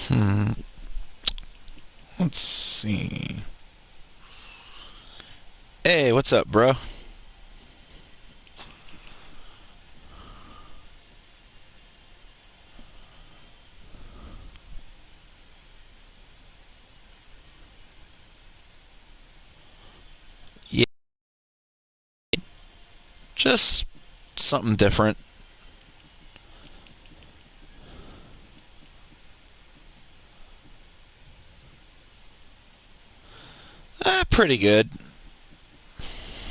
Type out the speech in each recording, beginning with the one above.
Hmm. Let's see. Hey, what's up, bro? Yeah, just something different. Pretty good.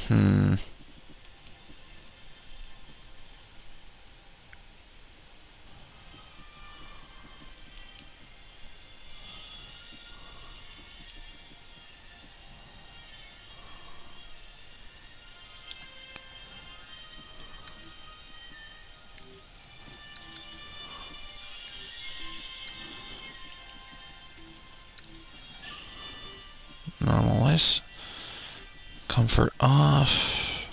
Hmm. Normalize. Comfort off.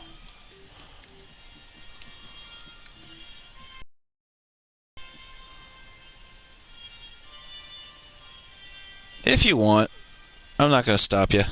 If you want, I'm not gonna stop you.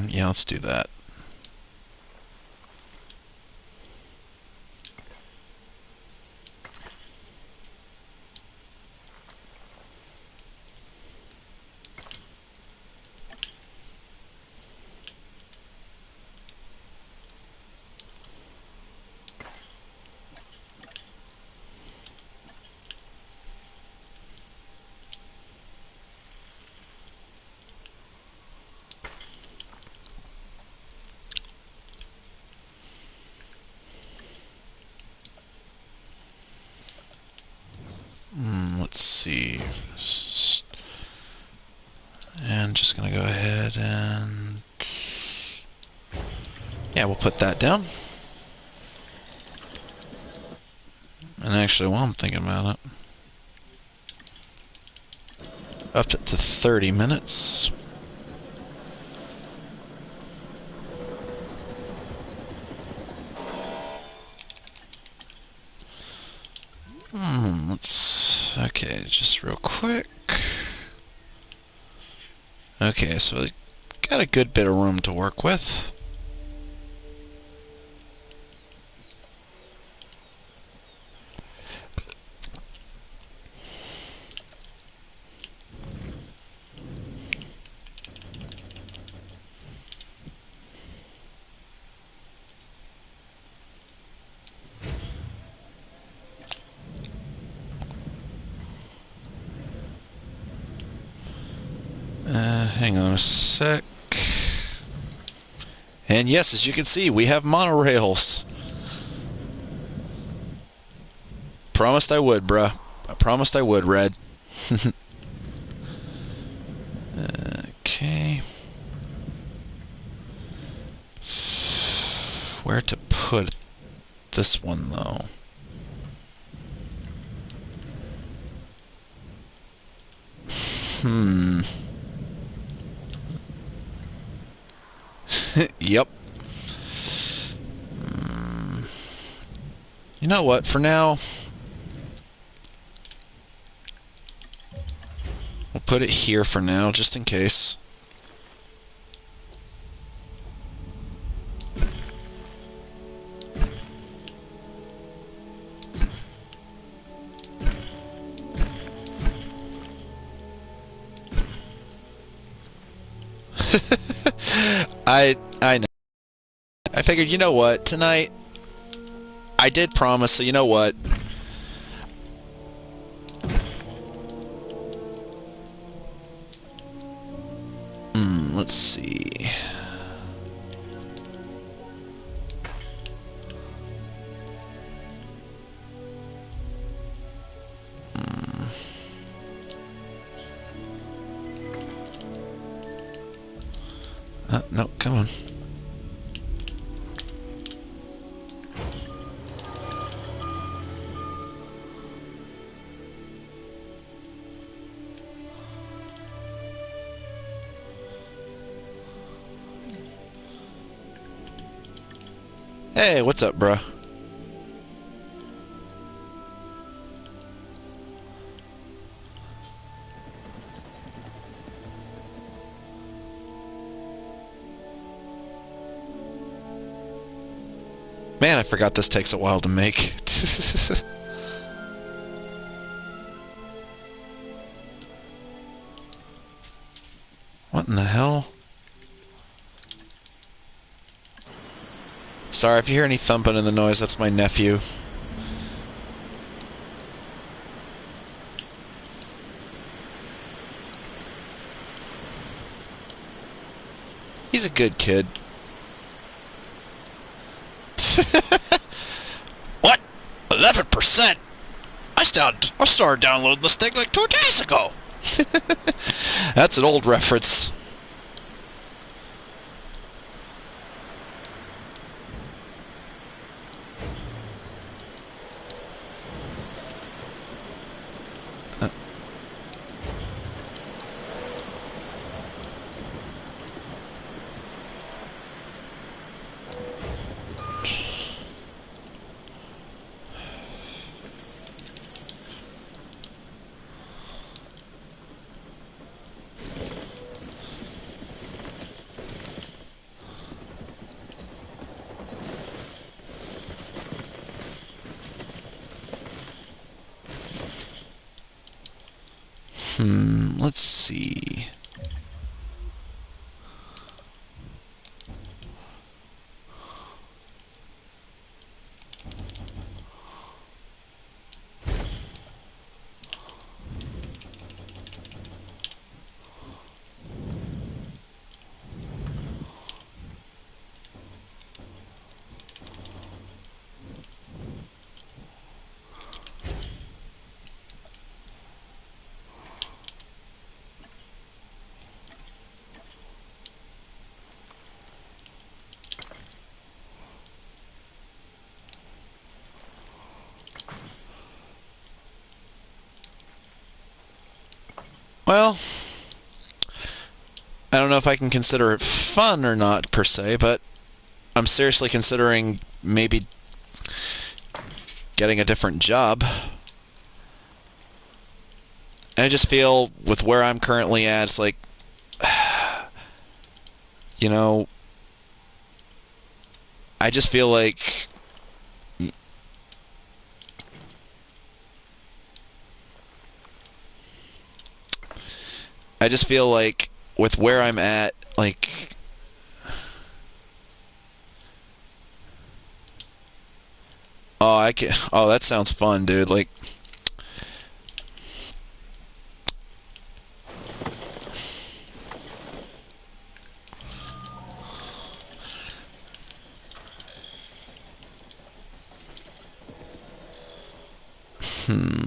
Yeah, let's do that. Let's see. And just gonna go ahead and yeah, we'll put that down. And actually, while I'm thinking about it, up to 30 minutes. Let's okay, just real quick. Okay, so we got a good bit of room to work with. Hang on a sec. And yes, as you can see, we have monorails. Promised I would, bruh. I promised I would, Red. Okay. Where to put this one, though? Yep. You know what? For now, we'll put it here for now, just in case. I know. I figured, you know what, tonight I did promise, so you know what? Let's see. No, come on. Hey, what's up, bruh? Man, I forgot this takes a while to make. What in the hell? Sorry, if you hear any thumping in the noise, that's my nephew. He's a good kid. What? 11%? I started downloading this thing like 2 days ago. That's an old reference. Let's see. Well, I don't know if I can consider it fun or not, per se, but I'm seriously considering maybe getting a different job. And I just feel, with where I'm currently at, it's like, you know, I just feel like with where I'm at, like, oh, that sounds fun, dude. Like,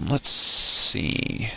let's see.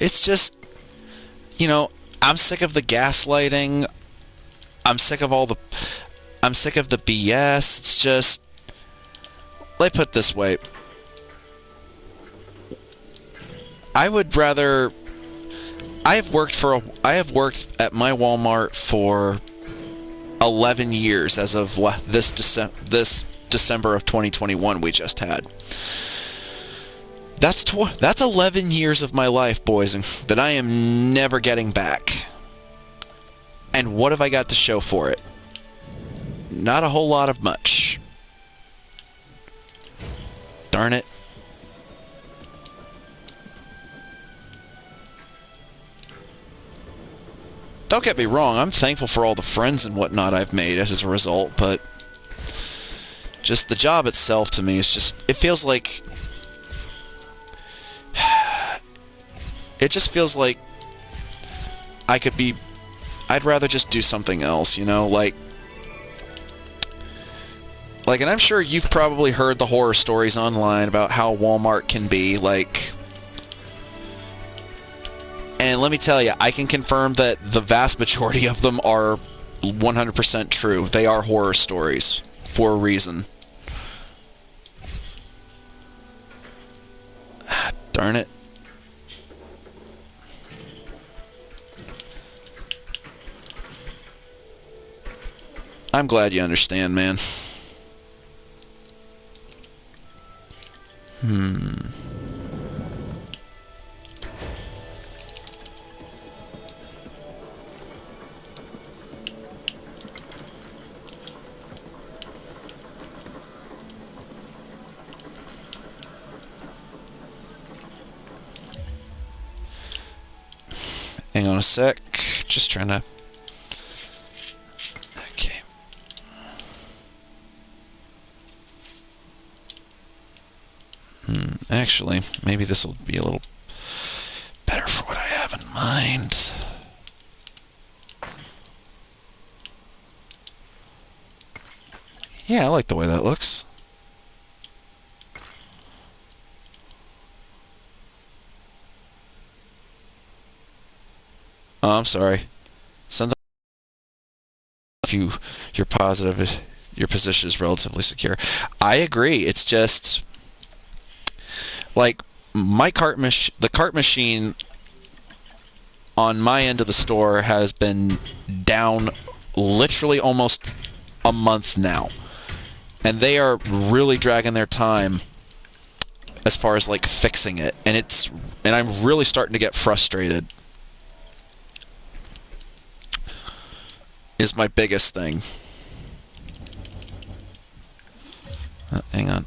It's just, you know, I'm sick of the gaslighting. I'm sick of all the I'm sick of the BS. It's just, let me put it this way. I would rather I have worked at my Walmart for 11 years as of this December of 2021 we just had. That's 11 years of my life, boys, and that I am never getting back. And what have I got to show for it? Not a whole lot of much. Darn it. Don't get me wrong, I'm thankful for all the friends and whatnot I've made as a result, but just the job itself to me is just, it feels like, it just feels like I'd rather just do something else, you know, like, and I'm sure you've probably heard the horror stories online about how Walmart can be, like, and let me tell you, I can confirm that the vast majority of them are 100% true. They are horror stories for a reason. Darn it. I'm glad you understand, man. Hang on a sec. Just trying to... Okay. Actually, maybe this will be a little better for what I have in mind. Yeah, I like the way that looks. Oh, I'm sorry. Sometimes if you're positive, your position is relatively secure. I agree. It's just like the cart machine on my end of the store has been down literally almost a month now, and they are really dragging their time as far as like fixing it, and I'm really starting to get frustrated. Is my biggest thing. Hang on.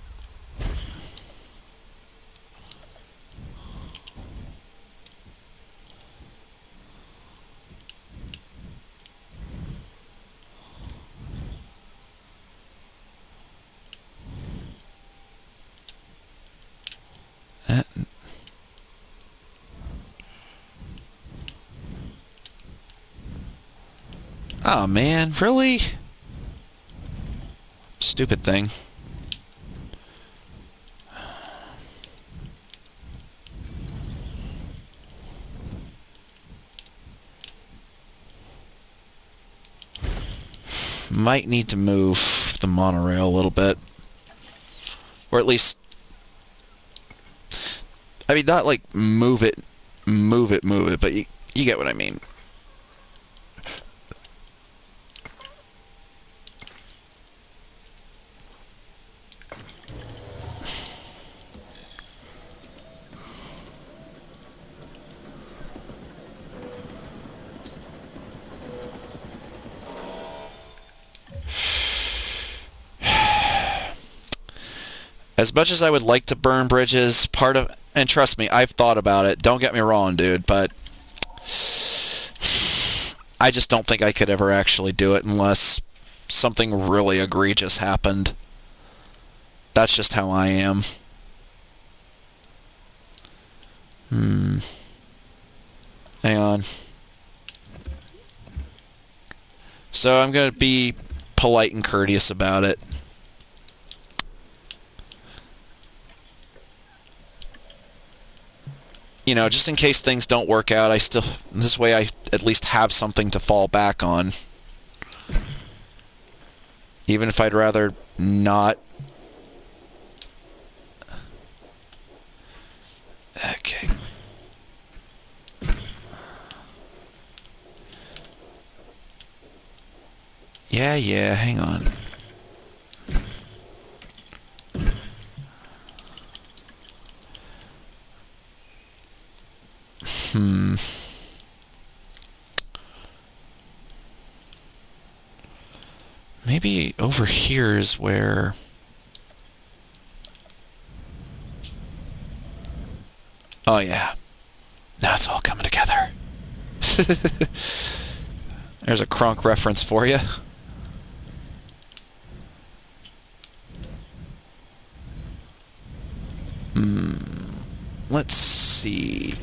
Oh man, really? Stupid thing. Might need to move the monorail a little bit. Or at least... I mean, not like move it, but you get what I mean. As much as I would like to burn bridges, and trust me, I've thought about it. Don't get me wrong, dude, but I just don't think I could ever actually do it unless something really egregious happened. That's just how I am. Hang on. So I'm going to be polite and courteous about it. You know, just in case things don't work out, this way I at least have something to fall back on. Even if I'd rather not. Okay. Yeah, hang on. Maybe over here is where... Oh, yeah. Now it's all coming together. There's a Kronk reference for you. Let's see.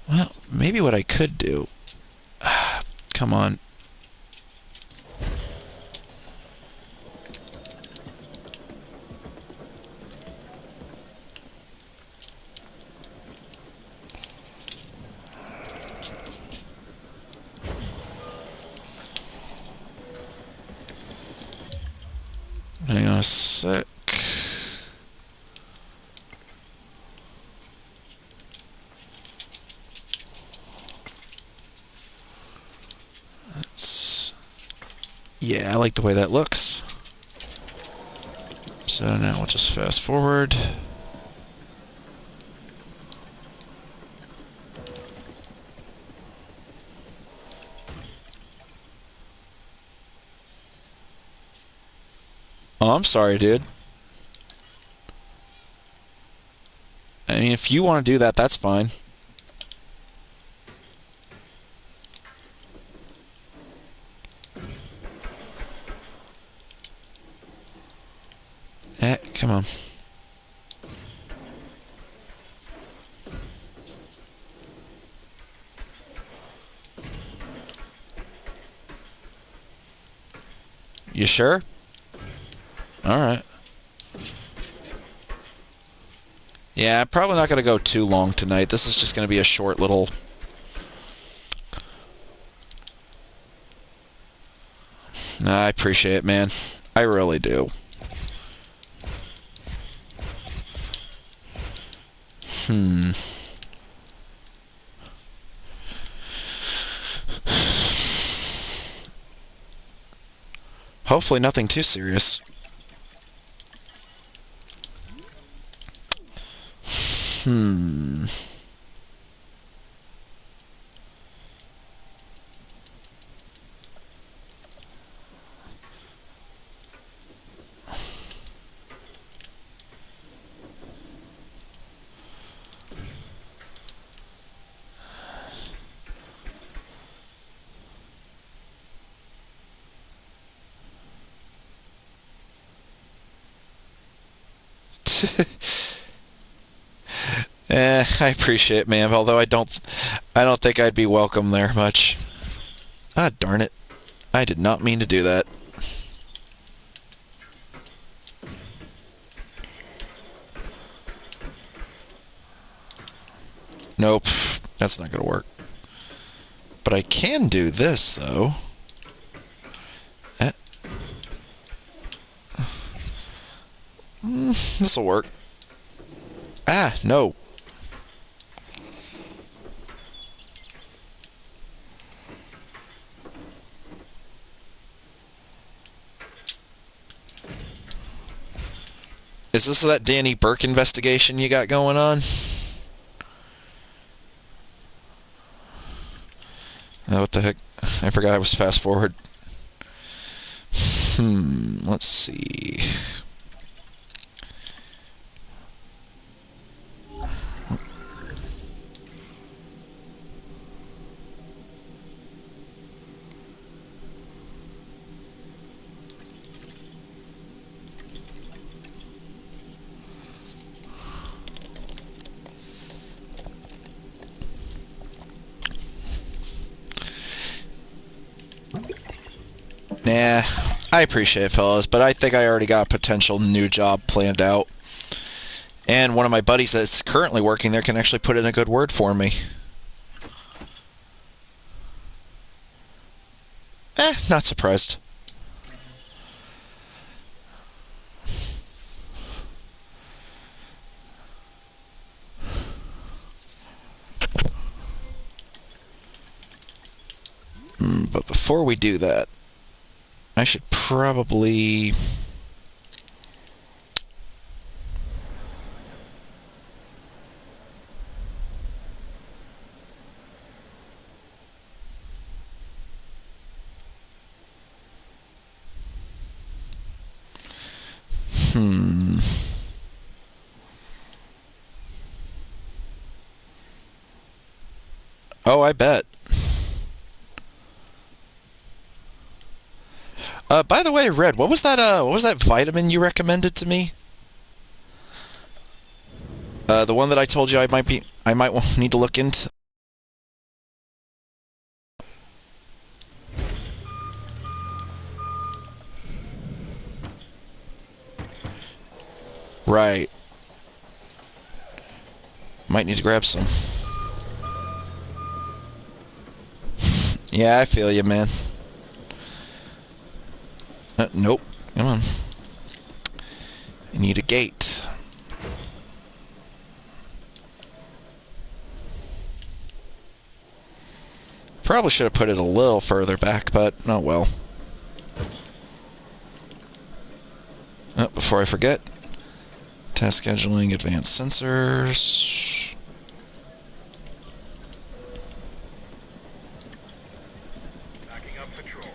Well, maybe what I could do... Come on. Hang on a sec. Yeah, I like the way that looks. So now we'll just fast forward. Oh, I'm sorry, dude. I mean, if you want to do that, that's fine. Come on. You sure? Alright. Yeah, I'm probably not going to go too long tonight. This is just going to be a short little... I appreciate it, man. I really do. Hopefully nothing too serious. I appreciate it, man. Although I don't think I'd be welcome there much. Ah, darn it! I did not mean to do that. Nope, that's not gonna work. But I can do this though. This will work. Ah, no. Is this that Danny Burke investigation you got going on? Oh, what the heck? I forgot I was fast forward. Let's see. Nah, I appreciate it, fellas, but I think I already got a potential new job planned out. And one of my buddies that's currently working there can actually put in a good word for me. Not surprised. But before we do that, I should probably... Oh, I bet. By the way, Red, what was that vitamin you recommended to me? The one that I told you I might need to look into. Right. Might need to grab some. Yeah, I feel you, man. Nope. Come on. I need a gate. Probably should have put it a little further back, but oh well. Oh, before I forget, task scheduling, advanced sensors. Backing up patrol.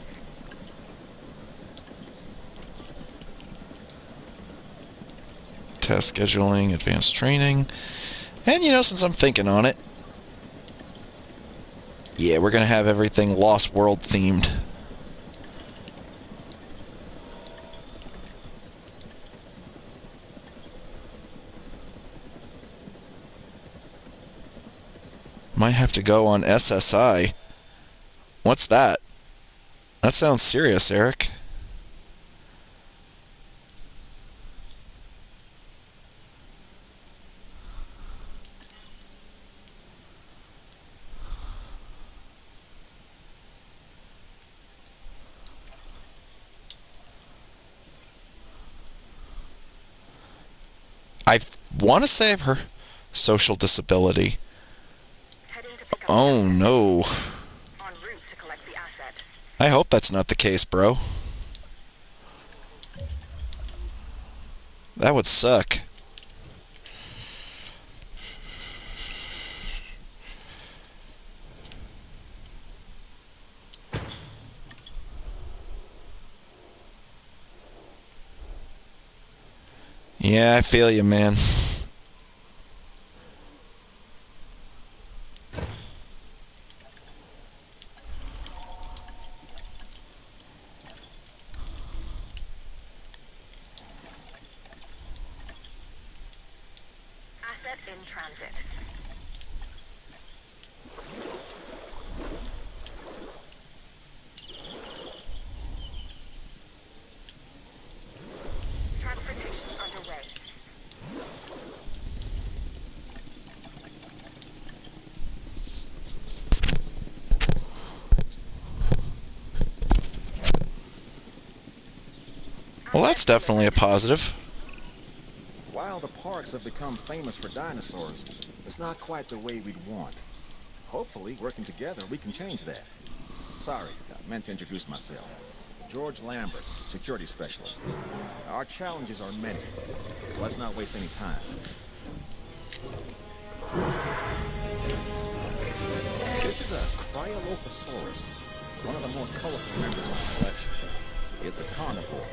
Task scheduling, advanced training. And you know, since I'm thinking on it, yeah, we're gonna have everything Lost World themed. Might have to go on SSI. What's that? That sounds serious, Eric. I want to say I've heard social disability. Oh no. En route to collect the asset. I hope that's not the case, bro. That would suck. Yeah, I feel you, man. Asset in transit. Transportation underway. Well, that's definitely a positive. While the parks have become famous for dinosaurs, it's not quite the way we'd want. Hopefully, working together, we can change that. Sorry, I meant to introduce myself. George Lambert, security specialist. Our challenges are many, so let's not waste any time. This is a Cryolophosaurus, one of the more colorful members of the collection. It's a carnivore,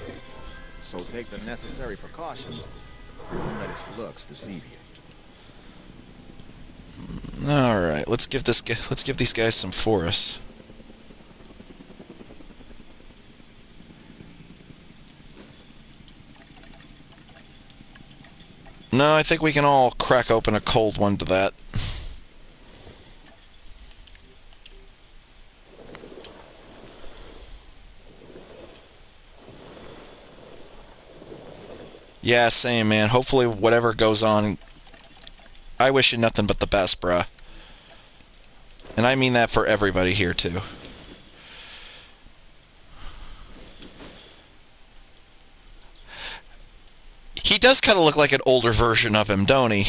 so take the necessary precautions. Don't let its looks deceive you. All right, let's give these guys some forest. No, I think we can all crack open a cold one to that. Yeah, same, man. Hopefully whatever goes on, I wish you nothing but the best, bruh. And I mean that for everybody here, too. He does kind of look like an older version of him, don't he?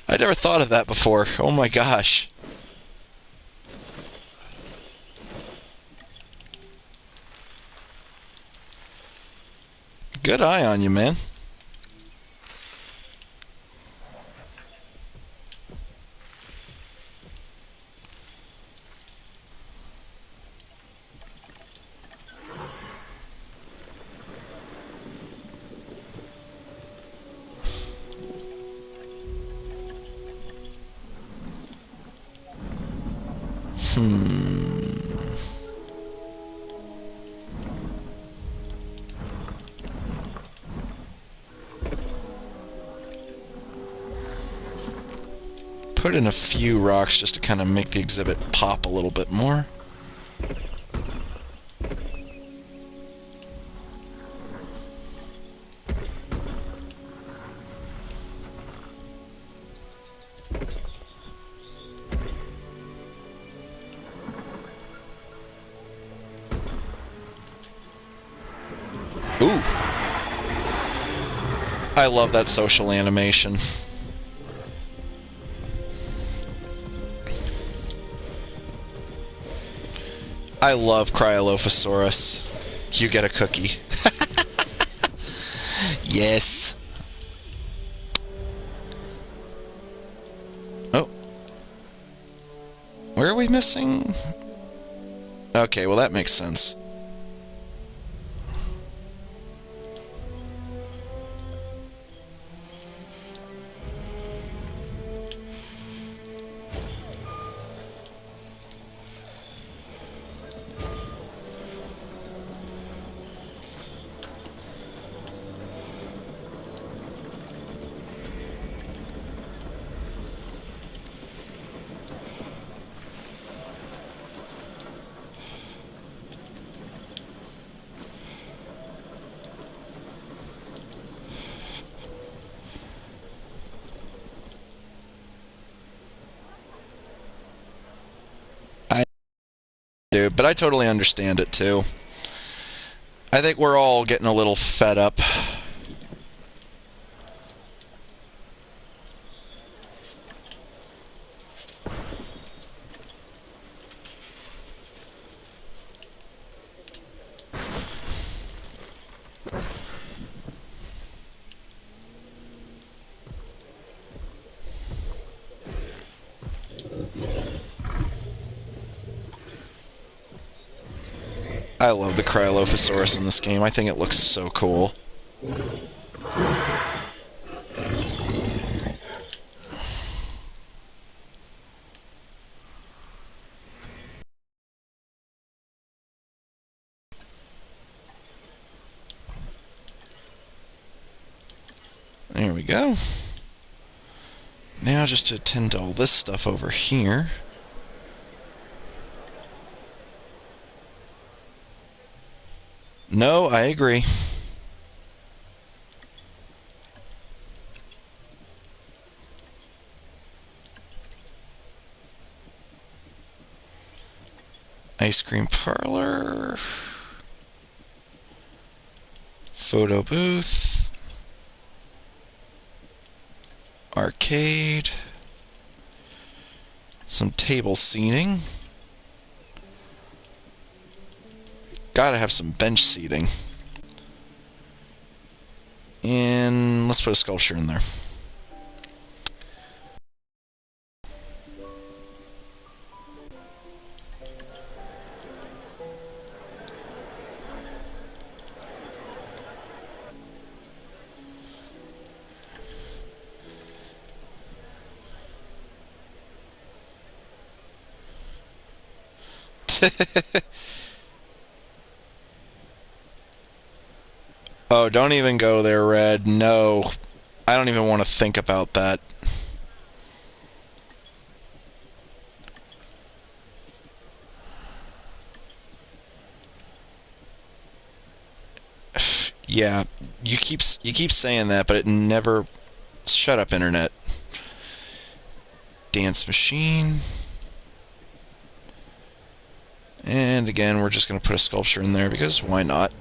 I never thought of that before. Oh my gosh. Good eye on you, man. Put in a few rocks just to kind of make the exhibit pop a little bit more. Ooh. I love that social animation. I love Cryolophosaurus. You get a cookie. Yes. Oh. Where are we missing? Okay, well that makes sense. I do, but I totally understand it too. I think we're all getting a little fed up. I love the Cryolophosaurus in this game. I think it looks so cool. There we go. Now just to attend to all this stuff over here. No, I agree. Ice cream parlor. Photo booth. Arcade. Some table seating. Gotta have some bench seating. And let's put a sculpture in there. Oh, don't even go there, Red. No. I don't even want to think about that. Yeah, you keep saying that, but it never... Shut up, Internet. Dance machine. And again, we're just going to put a sculpture in there because why not?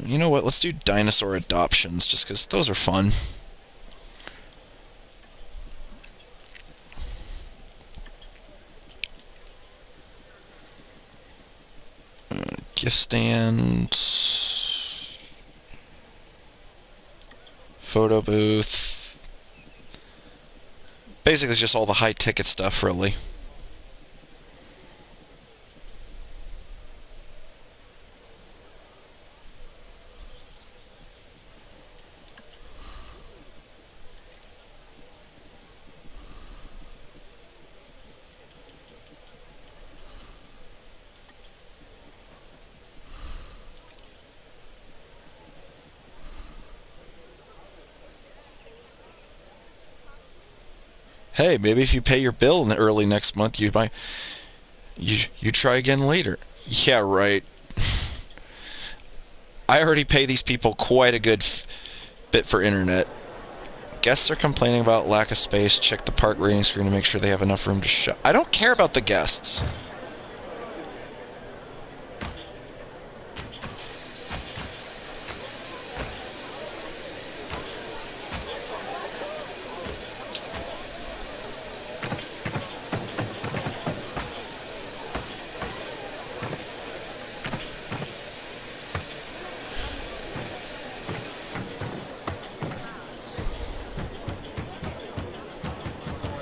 You know what? Let's do dinosaur adoptions just because those are fun. Gift stand. Photo booth. Basically, it's just all the high ticket stuff, really. Hey, maybe if you pay your bill in the early next month, you might you try again later. Yeah, right. I already pay these people quite a good bit for internet. Guests are complaining about lack of space. Check the park rating screen to make sure they have enough room to shop. I don't care about the guests.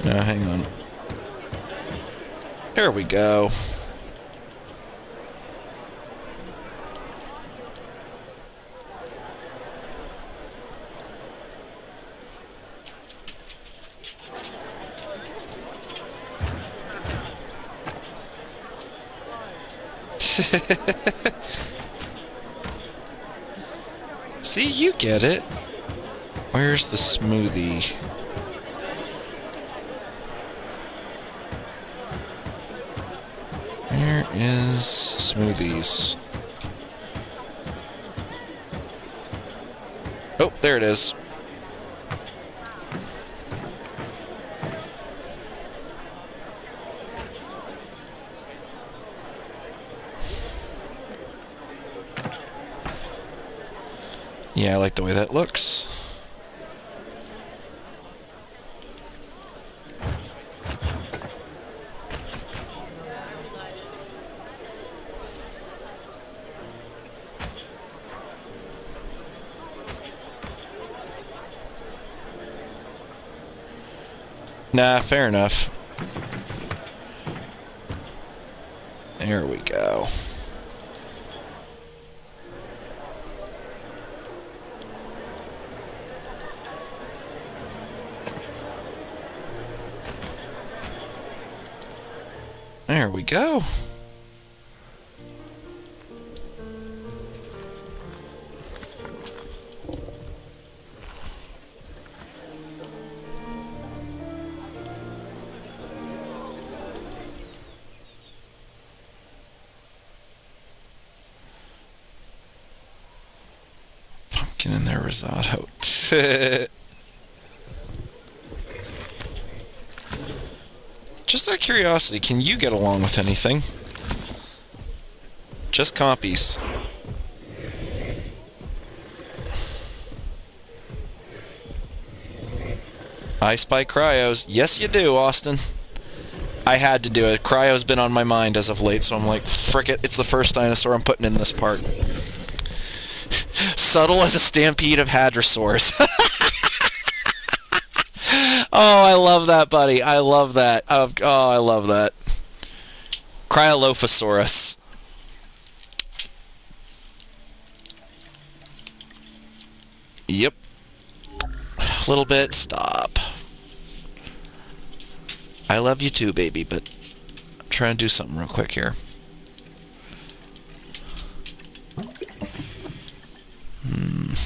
Now, hang on. There we go. See, you get it. Where's the smoothie? Where is smoothies? Oh, there it is. Yeah, I like the way that looks. Nah, fair enough. There we go. There we go. Pumpkin in their risotto. Just out of curiosity, can you get along with anything? Just compies. I spy cryos. Yes, you do, Austin. I had to do it. Cryo's been on my mind as of late, so I'm like, frick it, it's the first dinosaur I'm putting in this part. Subtle as a stampede of hadrosaurs. Oh, I love that, buddy. I love that. Oh, I love that. Cryolophosaurus. Yep. A little bit. Stop. I love you too, baby, but I'm trying to do something real quick here.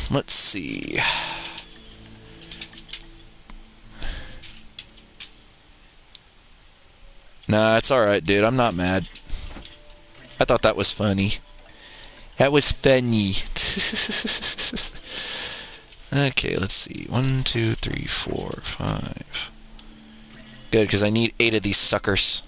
Let's see. Nah, it's alright, dude. I'm not mad. I thought that was funny. That was funny. Okay, let's see. 1, 2, 3, 4, 5. Good, because I need 8 of these suckers.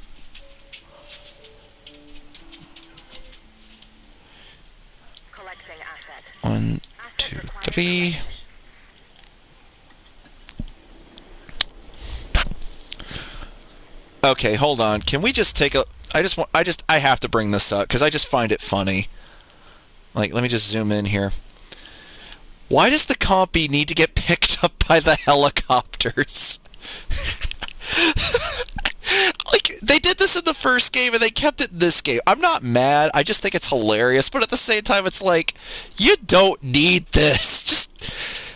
Collecting asset. 1, 2, 3. Okay, hold on. Can we just take a... I have to bring this up because I just find it funny. Like, let me just zoom in here. Why does the compy need to get picked up by the helicopters? Like, they did this in the first game and they kept it in this game. I'm not mad. I just think it's hilarious. But at the same time, it's like, you don't need this. Just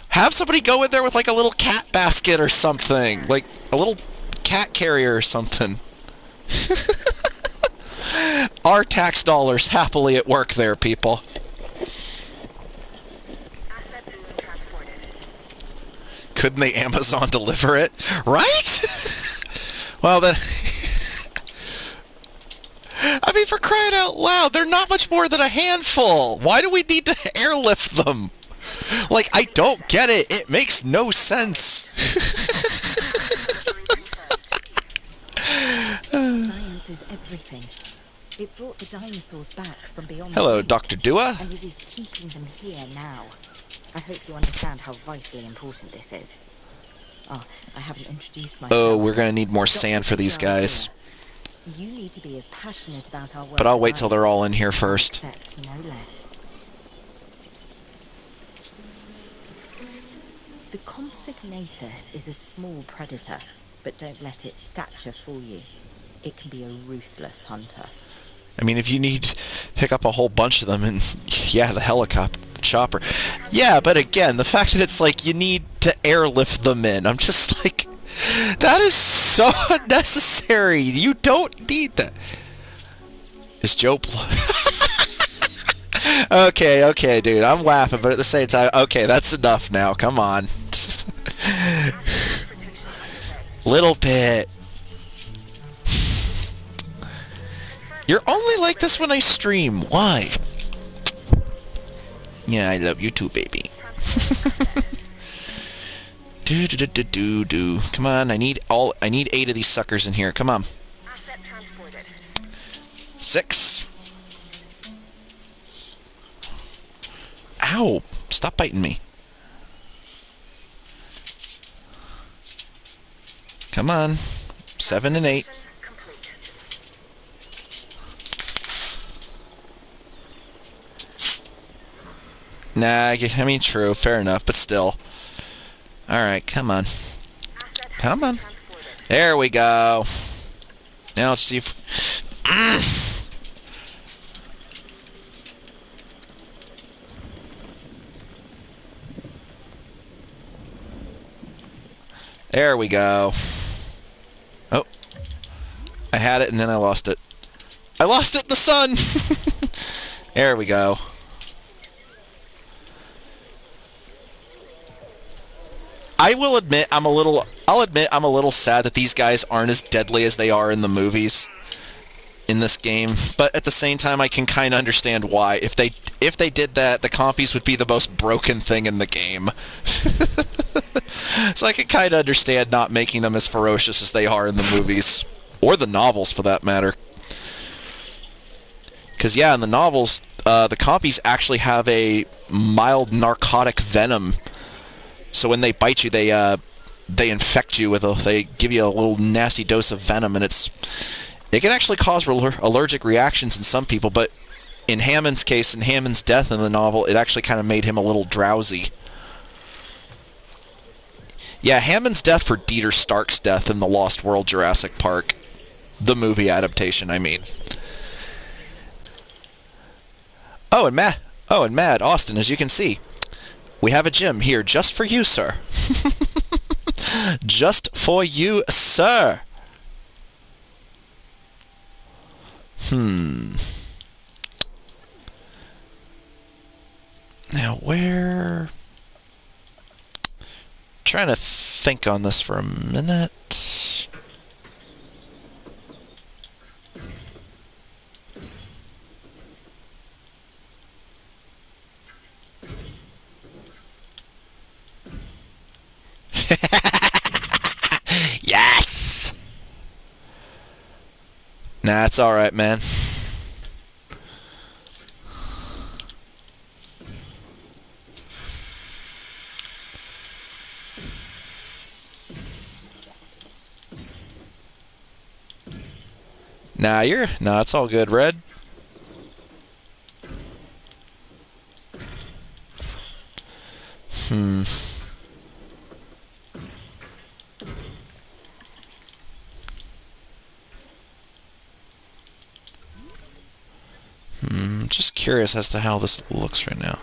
have somebody go in there with, like, a little cat basket or something. Like, a little cat carrier or something. Our tax dollars happily at work there, people. Asset being transported. Couldn't they Amazon deliver it? Right? Well, then... I mean, for crying out loud, they're not much more than a handful. Why do we need to airlift them? Like, I don't get it. It makes no sense. Science is everything. It brought the dinosaurs back from beyond the Hello, sea, Dr. Dua. and it is keeping them here now. I hope you understand how vitally important this is. Oh, I haven't introduced myself. Oh, we're going to need more Dr. sand for these Dua guys. here. You need to be as passionate about our work But I'll as wait I till am. they're all in here first. Expect no less. The Compsognathus is a small predator, but don't let its stature fool you. It can be a ruthless hunter. I mean, if you need pick up a whole bunch of them, and yeah, the helicopter chopper. Yeah, but again, the fact that it's like you need to airlift them in, I'm just like, that is so unnecessary. You don't need that. Is Joe... Okay, dude, I'm laughing, but at the same time, okay, that's enough now. Come on. Little bit. You're only like this when I stream. Why? Yeah, I love you too, baby. do. Come on, I need 8 of these suckers in here. Come on. Asset transported. 6. Ow! Stop biting me. Come on. 7 and 8. Complete. Nah, I mean, true. Fair enough, but still. Alright, come on. Asset Come on. transported. There we go. Now let's see if... There we go. Oh. I had it and then I lost it. I lost it in the sun! There we go. I'll admit I'm a little sad that these guys aren't as deadly as they are in the movies in this game, but at the same time I can kind of understand why. If they did that, the compies would be the most broken thing in the game. So I can kind of understand not making them as ferocious as they are in the movies, or the novels for that matter. Because yeah, in the novels, the compies actually have a mild narcotic venom. So when they bite you, they infect you with they give you a little nasty dose of venom, and it can actually cause allergic reactions in some people. But in Hammond's case, in Hammond's death in the novel, it actually kind of made him a little drowsy. Yeah, Hammond's death for Dieter Stark's death in the Lost World Jurassic Park, the movie adaptation, I mean. Oh, and Mad Austin, as you can see, we have a gym here just for you, sir. Just for you, sir. Now, where... Trying to think on this for a minute. Yes! Nah, it's alright, man. Nah, it's all good, Red. Just curious as to how this looks right now.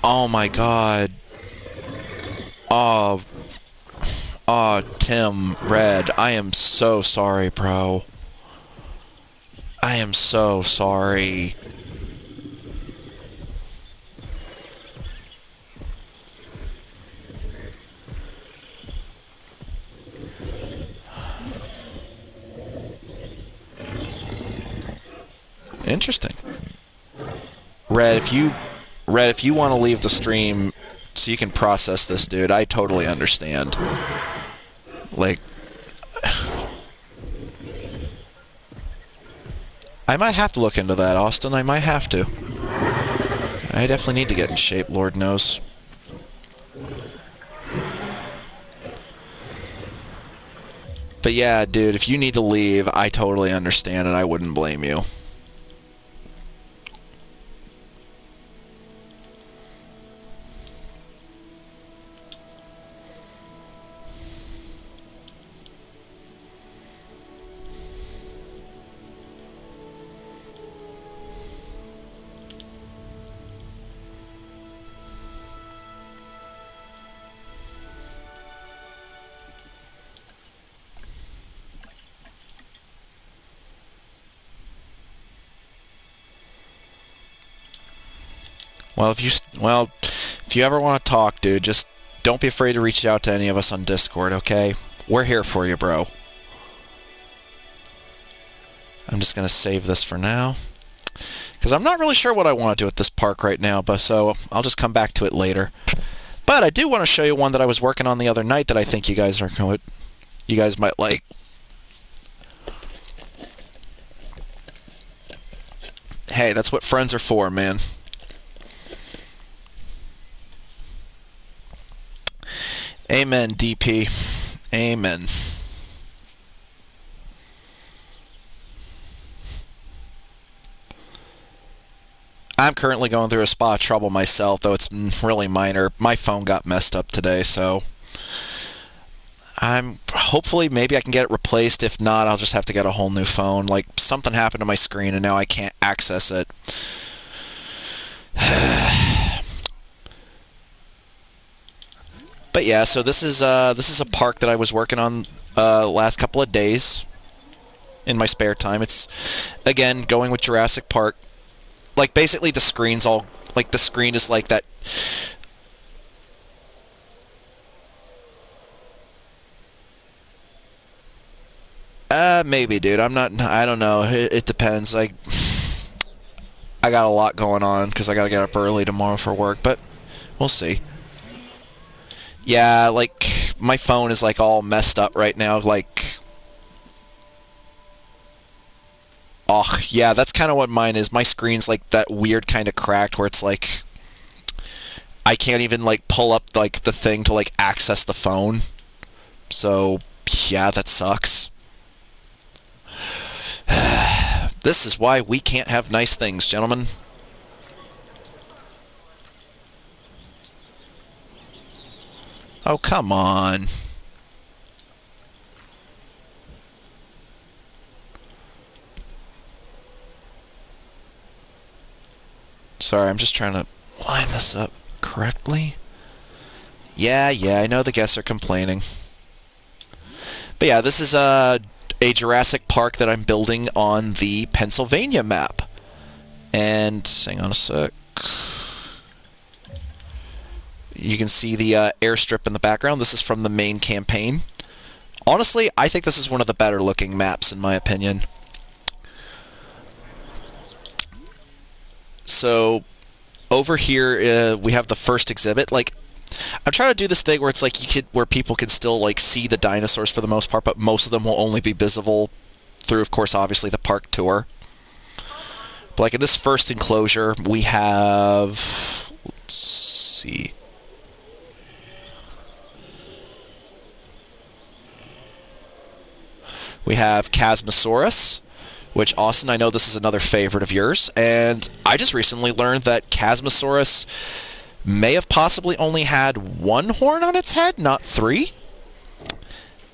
Oh my god. Oh, Tim, Red, I am so sorry, bro. I am so sorry. Interesting. Red, if you want to leave the stream so you can process this, dude, I totally understand. Like, I might have to look into that, Austin. I might have to. I definitely need to get in shape, Lord knows. But yeah, dude, if you need to leave, I totally understand and I wouldn't blame you. Well, if you ever want to talk, dude, just don't be afraid to reach out to any of us on Discord, okay? We're here for you, bro. I'm just going to save this for now. Because I'm not really sure what I want to do at this park right now, but so I'll just come back to it later. But I do want to show you one that I was working on the other night that I think you guys might like. Hey, that's what friends are for, man. Amen, DP. Amen. I'm currently going through a spot of trouble myself, though it's really minor. My phone got messed up today, so hopefully maybe I can get it replaced. If not, I'll just have to get a whole new phone. Like, something happened to my screen and now I can't access it. But yeah, so this is a park that I was working on last couple of days in my spare time. It's, again, going with Jurassic Park. Like, basically the screen's all, like, the screen is like that. Maybe, dude. I don't know. It depends. I got a lot going on because I got to get up early tomorrow for work, but we'll see. Yeah, like, my phone is, like, all messed up right now, like... Oh, yeah, that's kind of what mine is. My screen's, like, that weird kind of cracked where it's, like... I can't even, like, pull up, like, the thing to, like, access the phone. So, yeah, that sucks. This is why we can't have nice things, gentlemen. Oh, come on. Sorry, I'm just trying to line this up correctly. Yeah, I know the guests are complaining. But yeah, this is a Jurassic Park that I'm building on the Pennsylvania map. And, hang on a sec. You can see the airstrip in the background. This is from the main campaign. Honestly, I think this is one of the better looking maps in my opinion. So, over here we have the first exhibit. Like, I'm trying to do this thing where it's like where people can still like see the dinosaurs for the most part, but most of them will only be visible through, of course, obviously the park tour. But like in this first enclosure, we have, let's see. We have Chasmosaurus. which, Austin, I know this is another favorite of yours, and I just recently learned that Chasmosaurus may have possibly only had one horn on its head, not three.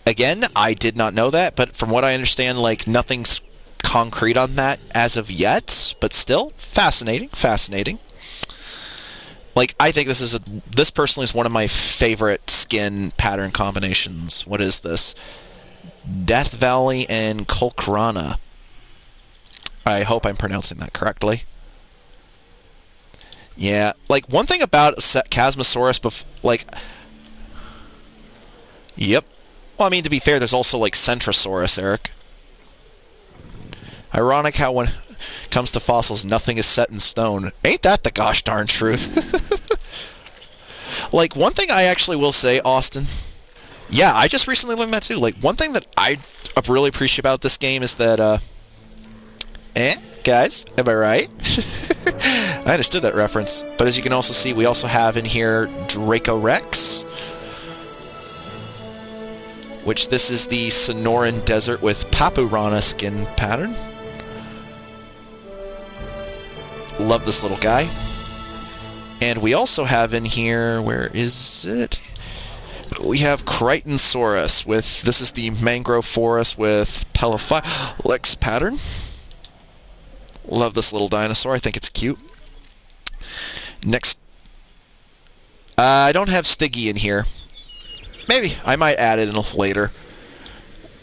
Again, I did not know that, but from what I understand, like, nothing's concrete on that as of yet, but still, fascinating. Like, I think this personally is one of my favorite skin pattern combinations. What is this? Death Valley and Kolkrana. I hope I'm pronouncing that correctly. Yeah, like, one thing about Chasmosaurus, yep. Well, I mean, to be fair, there's also, like, Centrosaurus, Eric. Ironic how when it comes to fossils, nothing is set in stone. Ain't that the gosh darn truth? Like, one thing I actually will say, Austin, yeah, I just recently learned that too. Like, one thing that I really appreciate about this game is that, guys, am I right? I understood that reference. But as you can also see, we also have in here Draco Rex, which this is the Sonoran Desert with Papurana skin pattern. Love this little guy. And we also have in here, where is it? We have Crichtonsaurus with, this is the mangrove forest with Pelophylax pattern. Love this little dinosaur. I think it's cute. Next, I don't have Stiggy in here. Maybe I might add it in later.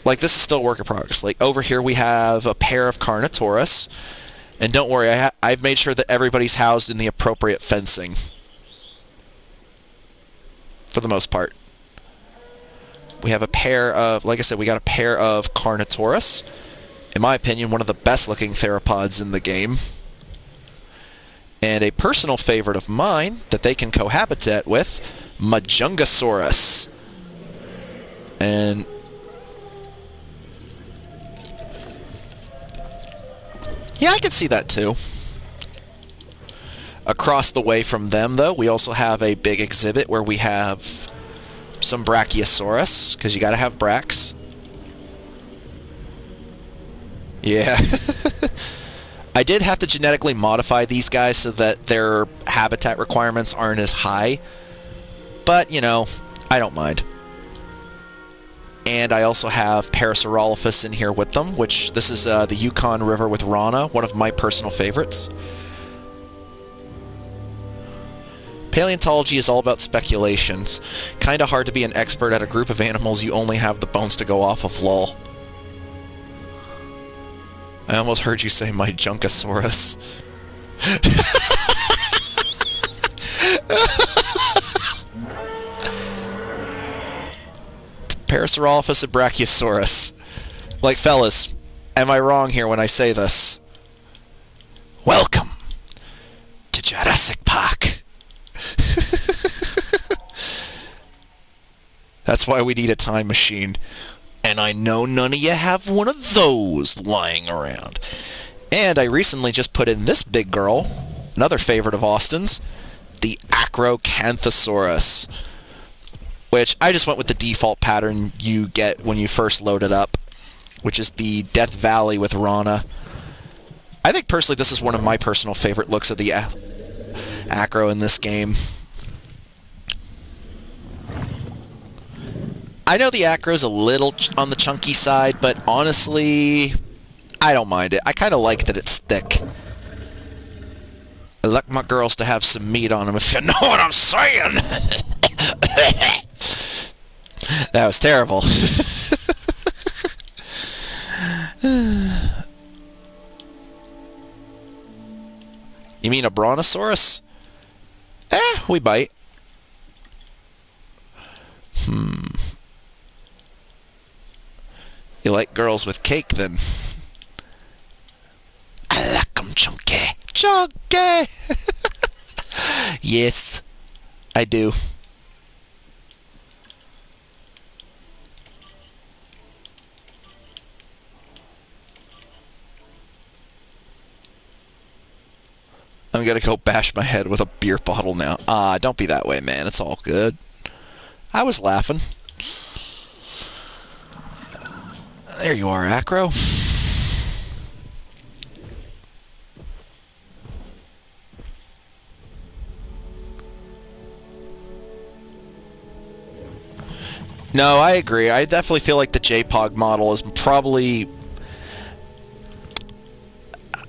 Like, this is still a work in progress. Like, over here we have a pair of Carnotaurus. And don't worry, I've made sure that everybody's housed in the appropriate fencing. For the most part. We have a pair of, like I said, we got a pair of Carnotaurus. In my opinion, one of the best looking theropods in the game. And a personal favorite of mine that they can cohabitat with, Majungasaurus. And yeah, I can see that too. Across the way from them, though, we also have a big exhibit where we have some Brachiosaurus, because you gotta have Brax. Yeah. I did have to genetically modify these guys so that their habitat requirements aren't as high. But, you know, I don't mind. And I also have Parasaurolophus in here with them, which this is the Yukon River with Rana, one of my personal favorites. Paleontology is all about speculations. Kinda hard to be an expert at a group of animals you only have the bones to go off of, lol. I almost heard you say my Junkosaurus. Parasaurolophus and Brachiosaurus. Like, fellas, am I wrong here when I say this? Welcome to Jurassic Park. That's why we need a time machine. And I know none of you have one of those lying around. And I recently just put in this big girl, another favorite of Austin's, the Acrocanthosaurus. Which I just went with the default pattern you get when you first load it up, which is the Death Valley with Rana. I think personally this is one of my personal favorite looks of the Acro in this game. I know the Acro's a little on the chunky side, but honestly, I don't mind it. I kind of like that it's thick. I like my girls to have some meat on them, if you know what I'm saying. That was terrible. You mean a Brontosaurus? We bite. You like girls with cake, then? I like 'em chunky. Chunky! Yes, I do. I'm gonna go bash my head with a beer bottle now. Don't be that way, man. It's all good. I was laughing. There you are, Acro. No, I agree. I definitely feel like the JPOG model is probably.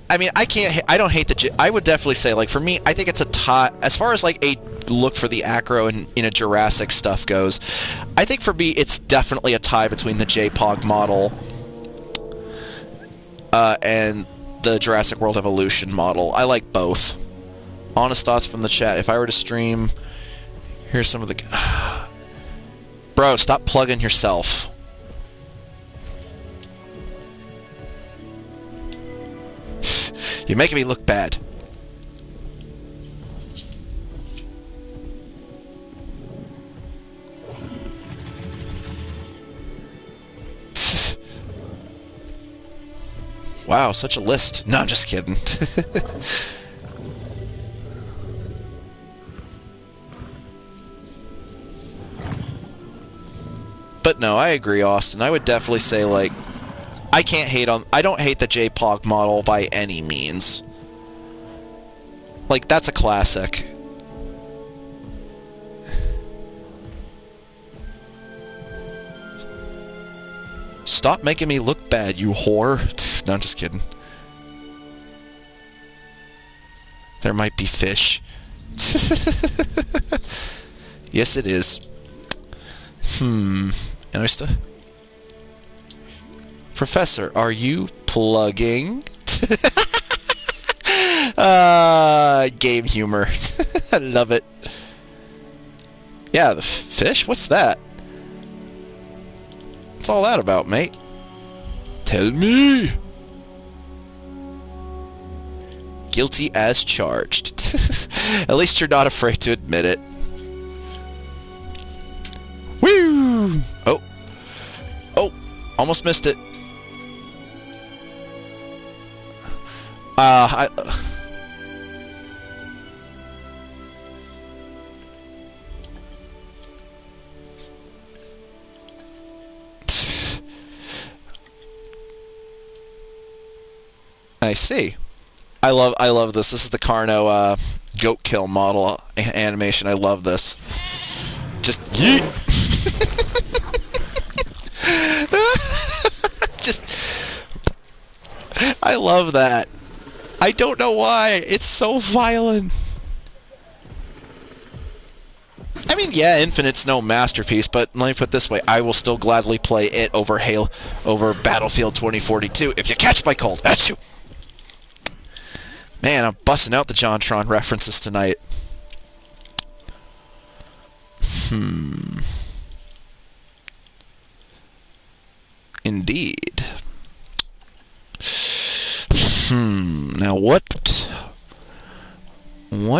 I mean, I don't hate I would definitely say, like, for me, I think it's a tie. As far as, like, a look for the acro and, Jurassic stuff goes, I think for me, it's definitely a tie between the JPOG model and the Jurassic World Evolution model. I like both. Honest thoughts from the chat. If I were to stream, here's some of the... Bro, stop plugging yourself. You're making me look bad. Wow, such a list. No, I'm just kidding. But no, I agree, Austin. I would definitely say, like, I don't hate the JPOG model by any means. Like, that's a classic. Stop making me look bad, you whore. No, I'm just kidding. There might be fish. Yes, it is. And I still... Professor, are you plugging? Game humor. I love it. Yeah, the fish? What's that? What's all that about, mate? Tell me! Guilty as charged. At least you're not afraid to admit it. Woo! Oh. Oh! Almost missed it. I see. I love this. This is the Carno goat kill model animation. I love this. Just yeet. Just I love that. I don't know why. It's so violent. I mean, yeah, Infinite's no masterpiece, but let me put it this way: I will still gladly play it over Battlefield 2042 if you catch my cold. That's you. Man, I'm busting out the JonTron references tonight. Indeed. Now what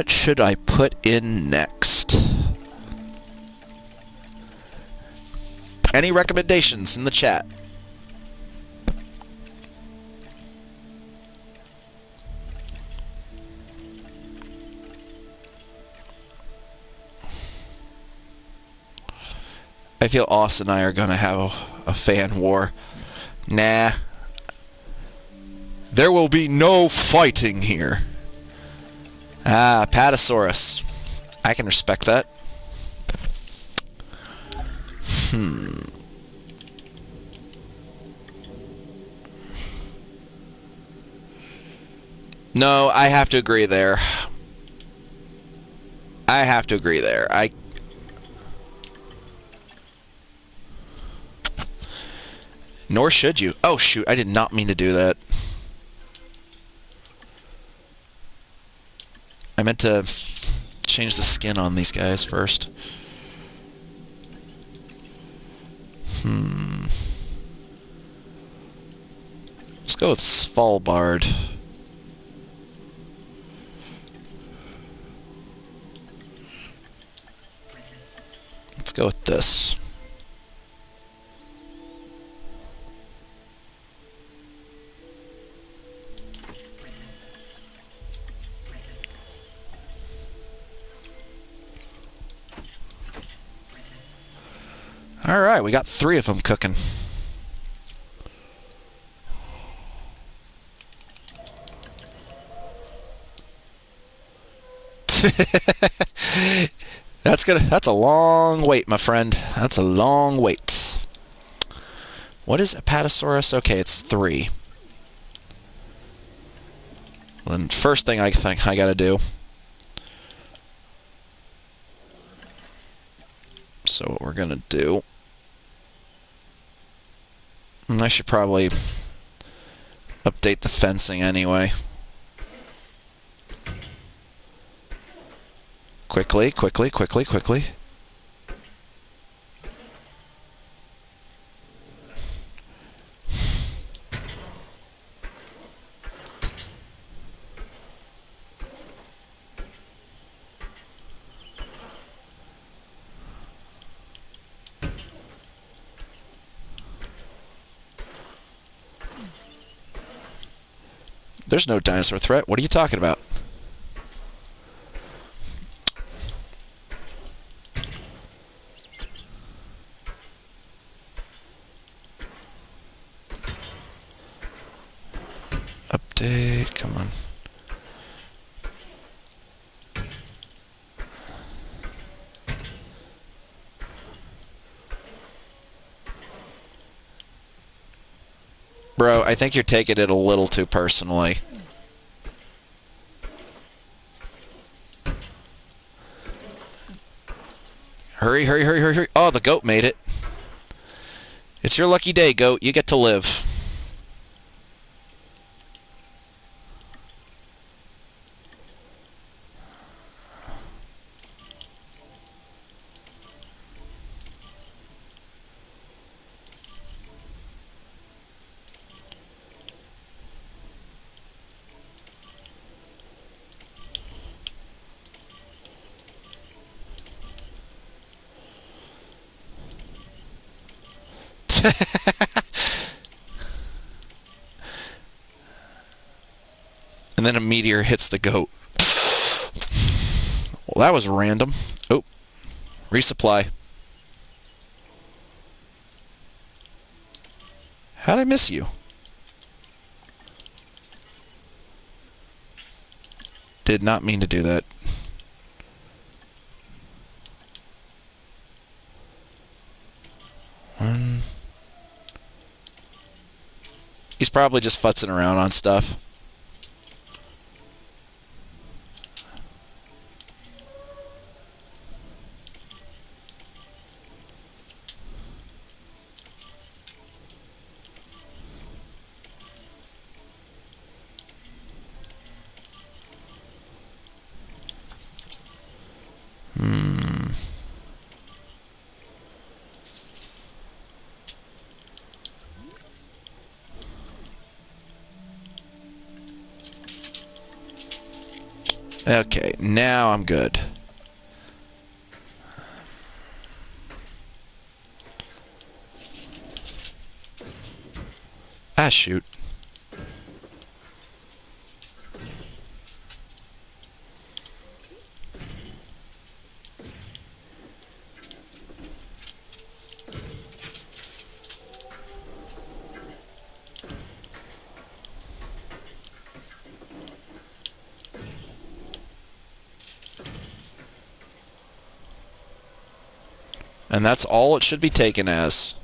should I put in next? Any recommendations in the chat? I feel Austin and I are gonna have a fan war. Nah. There will be no fighting here. Ah, Patasaurus. I can respect that. No, I have to agree there. Nor should you. Oh, shoot. I did not mean to do that. I meant to change the skin on these guys first. Let's go with Svalbard. Let's go with this. Alright, we got 3 of them cooking. That's a long wait, my friend. That's a long wait. What is Apatosaurus? Okay, it's 3. Then first thing I think I gotta do. So what we're gonna do. I should probably update the fencing anyway. Quickly, quickly, quickly, quickly. There's no dinosaur threat. What are you talking about? Update, come on. Bro, I think you're taking it a little too personally. Hurry, hurry, hurry, hurry, hurry. Oh, the goat made it. It's your lucky day, goat. You get to live. And then a meteor hits the goat. Well, that was random. Oh, resupply. How'd I miss you? Did not mean to do that. He's probably just futzing around on stuff. Okay, now I'm good. Ah, shoot. And that's all it should be taken as.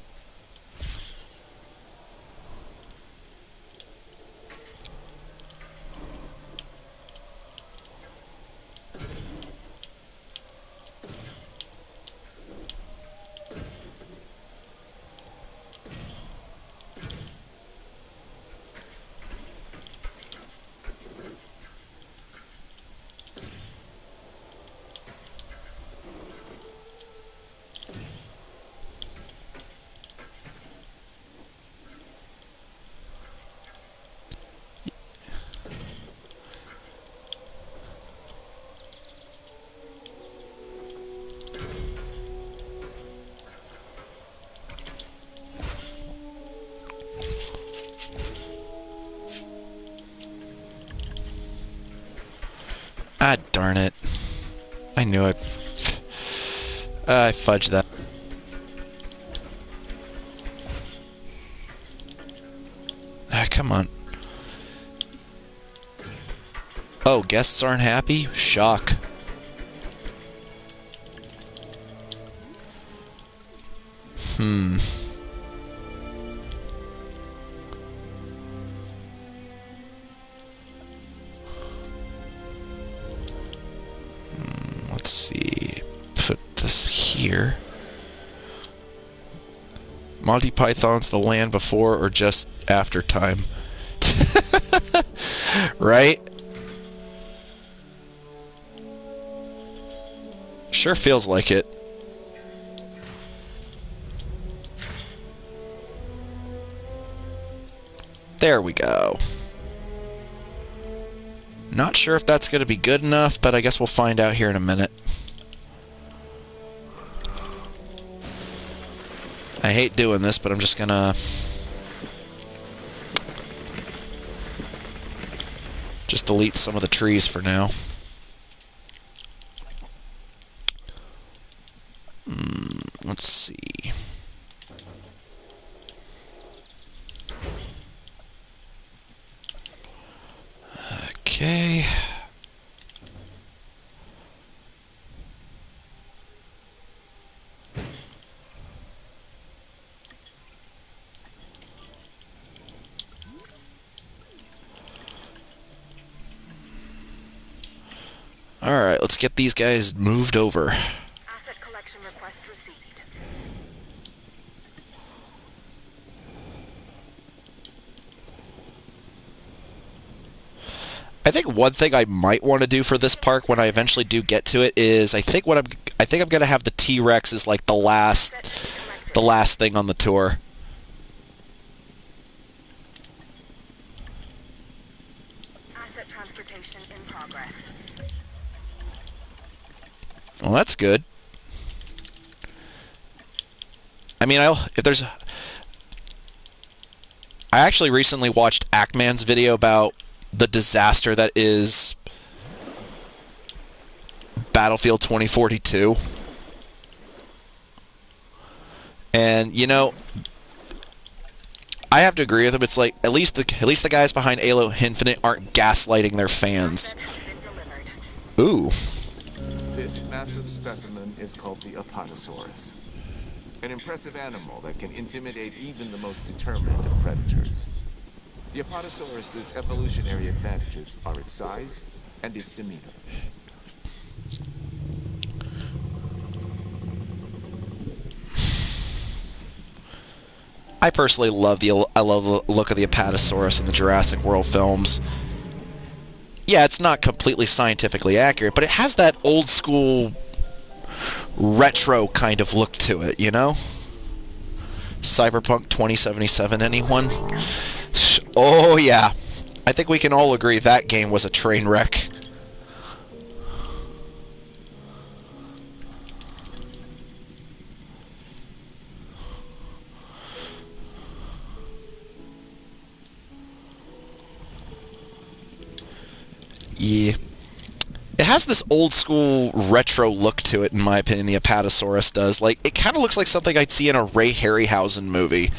Ah, darn it. I knew it. I fudged that. Ah, come on. Oh, guests aren't happy? Shock. Hmm. Let's see. Put this here. Monty Python's The Land Before or Just After Time? Right? Sure feels like it. There we go. Not sure if that's going to be good enough, but I guess we'll find out here in a minute. I hate doing this, but I'm just going to just delete some of the trees for now. Let's see. Okay. Alright, let's get these guys moved over. Asset collection request received. I think one thing I might want to do for this park when I eventually do get to it is I think I'm gonna have the T-Rex as like the last thing on the tour. Asset transportation in progress. Well, that's good. I mean, I actually recently watched Ackman's video about the disaster that is Battlefield 2042. And, you know, I have to agree with him. It's like at least the guys behind Halo Infinite aren't gaslighting their fans. Asset has been delivered. Ooh. This massive specimen is called the Apatosaurus. An impressive animal that can intimidate even the most determined of predators. The Apatosaurus's evolutionary advantages are its size and its demeanor. I personally love the look of the Apatosaurus in the Jurassic World films. Yeah, it's not completely scientifically accurate, but it has that old school retro kind of look to it, you know? Cyberpunk 2077, anyone? Oh yeah. I think we can all agree that game was a train wreck. Yeah. It has this old school retro look to it, in my opinion, the Apatosaurus does. Like, it kind of looks like something I'd see in a Ray Harryhausen movie.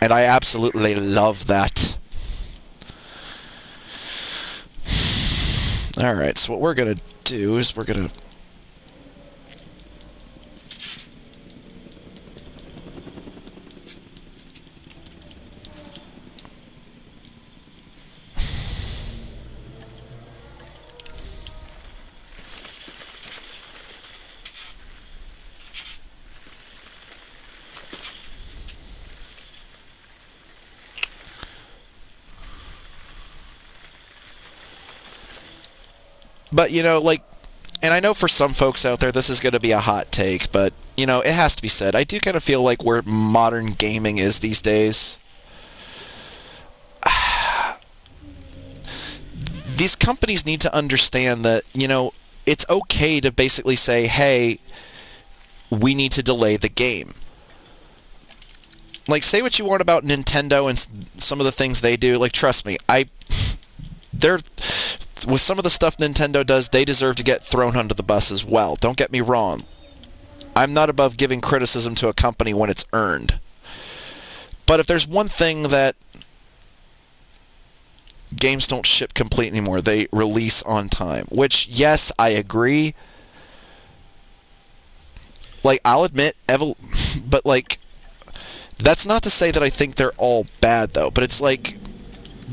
And I absolutely love that. Alright, so what we're going to do is we're going to... But, you know, like, and I know for some folks out there this is going to be a hot take, but, you know, it has to be said. I do kind of feel like where modern gaming is these days, these companies need to understand that, you know, it's okay to basically say, hey, we need to delay the game. Like, say what you want about Nintendo and some of the things they do. Like, trust me, they're... With some of the stuff Nintendo does, they deserve to get thrown under the bus as well. Don't get me wrong. I'm not above giving criticism to a company when it's earned. But if there's one thing that games don't ship complete anymore, they release on time. Which, yes, I agree. like I'll admit, but like that's not to say that I think they're all bad though. But it's like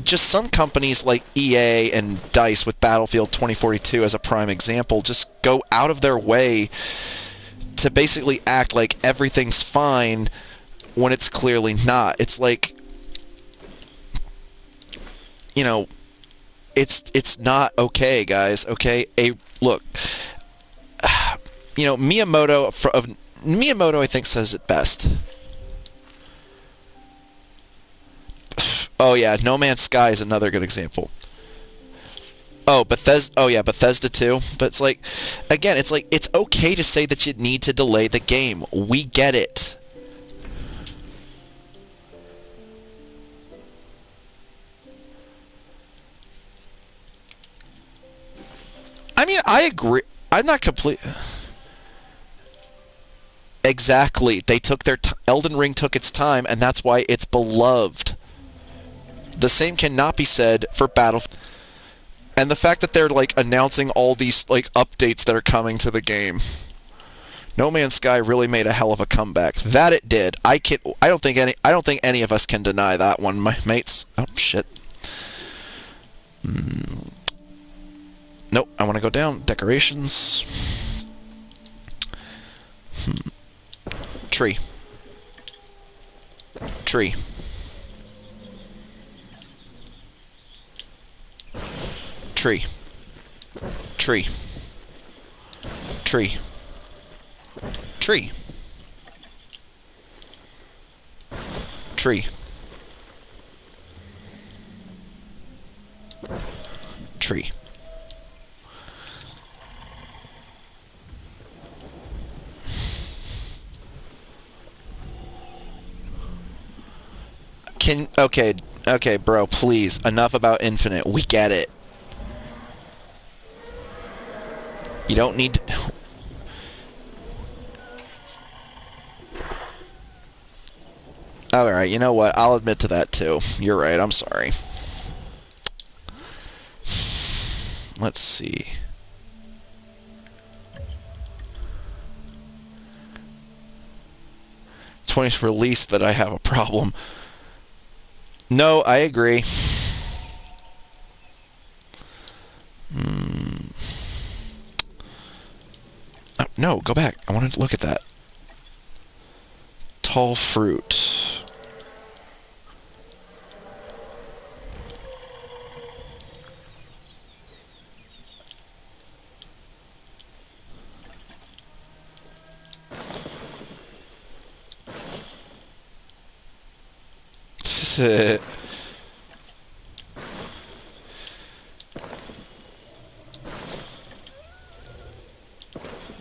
just some companies like EA and DICE with Battlefield 2042 as a prime example just go out of their way to basically act like everything's fine when it's clearly not. It's like, you know, it's not okay, guys. Okay, look, you know, Miyamoto, I think, says it best. Oh yeah, No Man's Sky is another good example. Oh, Bethesda. Oh yeah, Bethesda too. But it's like, again, it's like it's okay to say that you need to delay the game. We get it. I mean, I agree. I'm not complete. Exactly. They took their Elden Ring took its time, and that's why it's beloved. The same cannot be said for Battlefield. And the fact that they're like announcing all these like updates that are coming to the game. No Man's Sky really made a hell of a comeback. That it did. I don't think any of us can deny that one, my mates. Oh shit. Nope. I want to go down. Decorations. Tree. Tree. Tree. Tree. Tree. Tree. Tree. Tree. Okay, bro, please. Enough about Infinite. We get it. You don't need to... Alright, you know what? I'll admit to that too. You're right, I'm sorry. Let's see. '20's release that I have a problem. No, I agree. Oh, no, go back. I want to look at that. Tall fruit.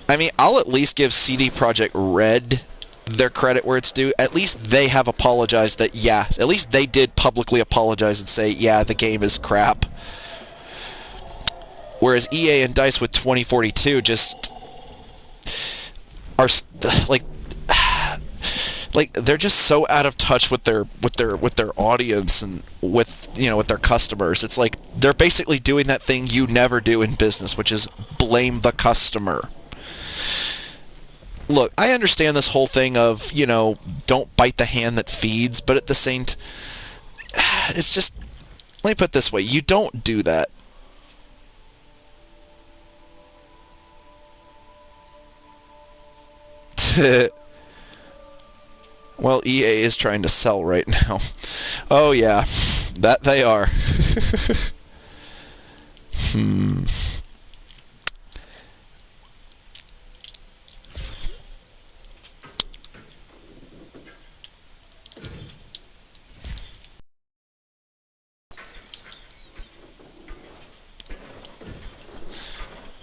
I mean, I'll at least give CD Projekt Red their credit where it's due. At least they have apologized that, yeah, at least they did publicly apologize and say, yeah, the game is crap. Whereas EA and DICE with 2042 just are like they're just so out of touch with their audience and with with their customers. It's like they're basically doing that thing you never do in business, which is blame the customer. Look, I understand this whole thing of, don't bite the hand that feeds, but at the same it's just, let me put it this way, you don't do that. Well, EA is trying to sell right now. Oh yeah, that they are.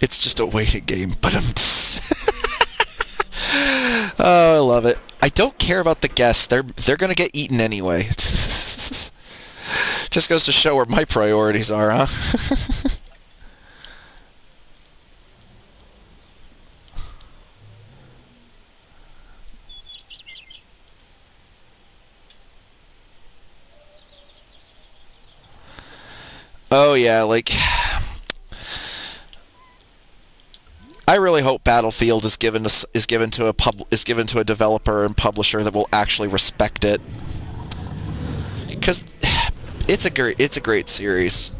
It's just a waiting game, but oh, I love it. I don't care about the guests. They're gonna get eaten anyway. Just goes to show where my priorities are, huh? Oh yeah, like I really hope Battlefield is given to a developer and publisher that will actually respect it, because it's a great series.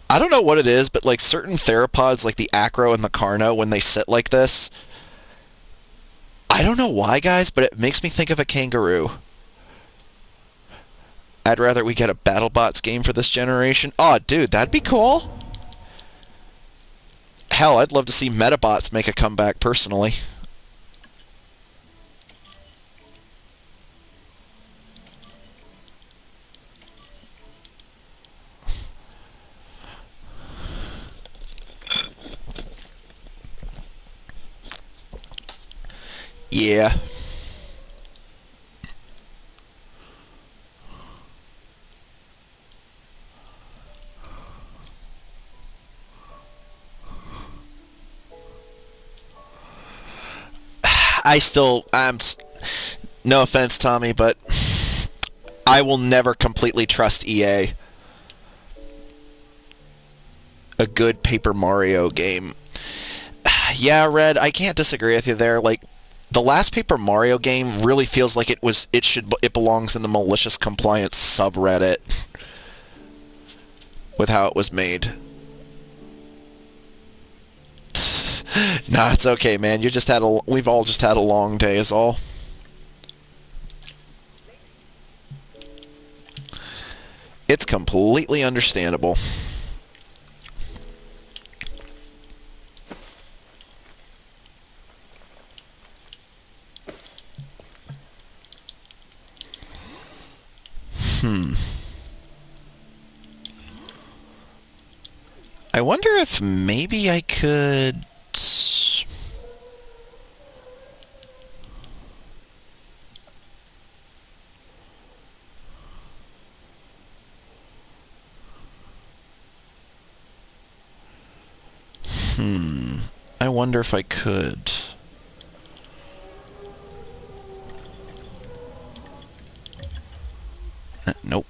I don't know what it is, but like certain theropods, like the Acro and the Carno, when they sit like this, I don't know why, guys, but it makes me think of a kangaroo. I'd rather we get a BattleBots game for this generation. Oh, dude, that'd be cool. Hell, I'd love to see Metabots make a comeback, personally. Yeah. I'm no offense, Tommy, but I will never completely trust EA. A good Paper Mario game. Yeah, Red, I can't disagree with you there. Like, the last Paper Mario game really feels like it belongs in the malicious compliance subreddit with how it was made. Nah, it's okay, man. We've all just had a long day is all. It's completely understandable. I wonder if maybe I could... I wonder if I could. Nope.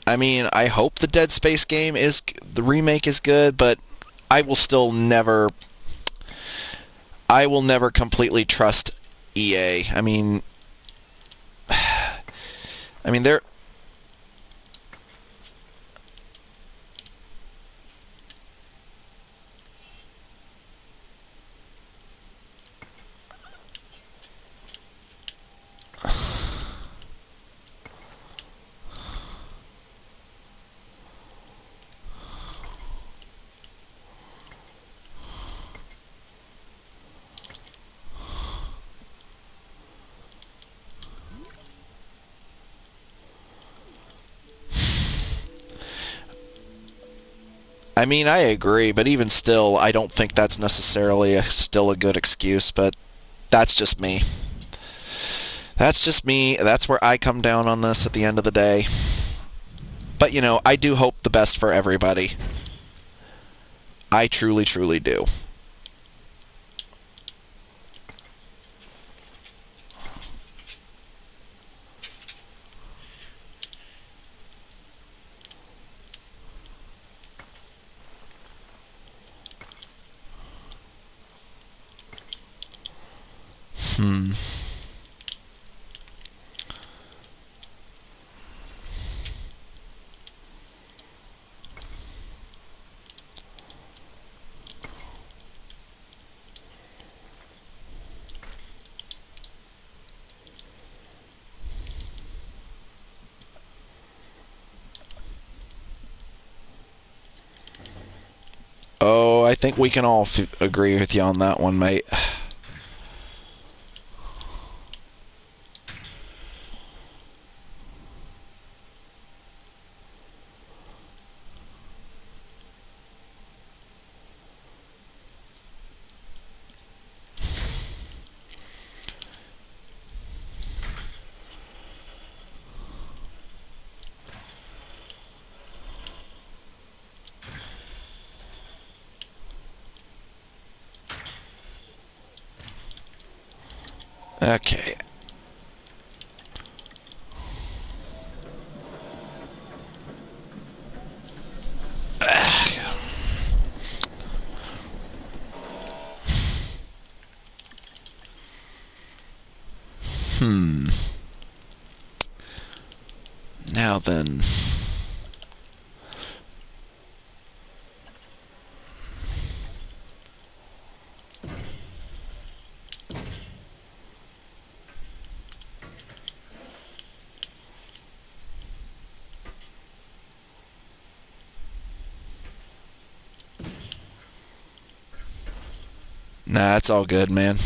I mean, I hope the Dead Space the remake is good, but I will still never... I will never completely trust EA. I mean, they're... I mean, I agree, but even still, I don't think that's necessarily still a good excuse, but that's just me. That's just me. That's where I come down on this at the end of the day. But, you know, I do hope the best for everybody. I truly, truly do. Oh, I think we can all agree with you on that one, mate. Okay. Now then. Nah, it's all good, man.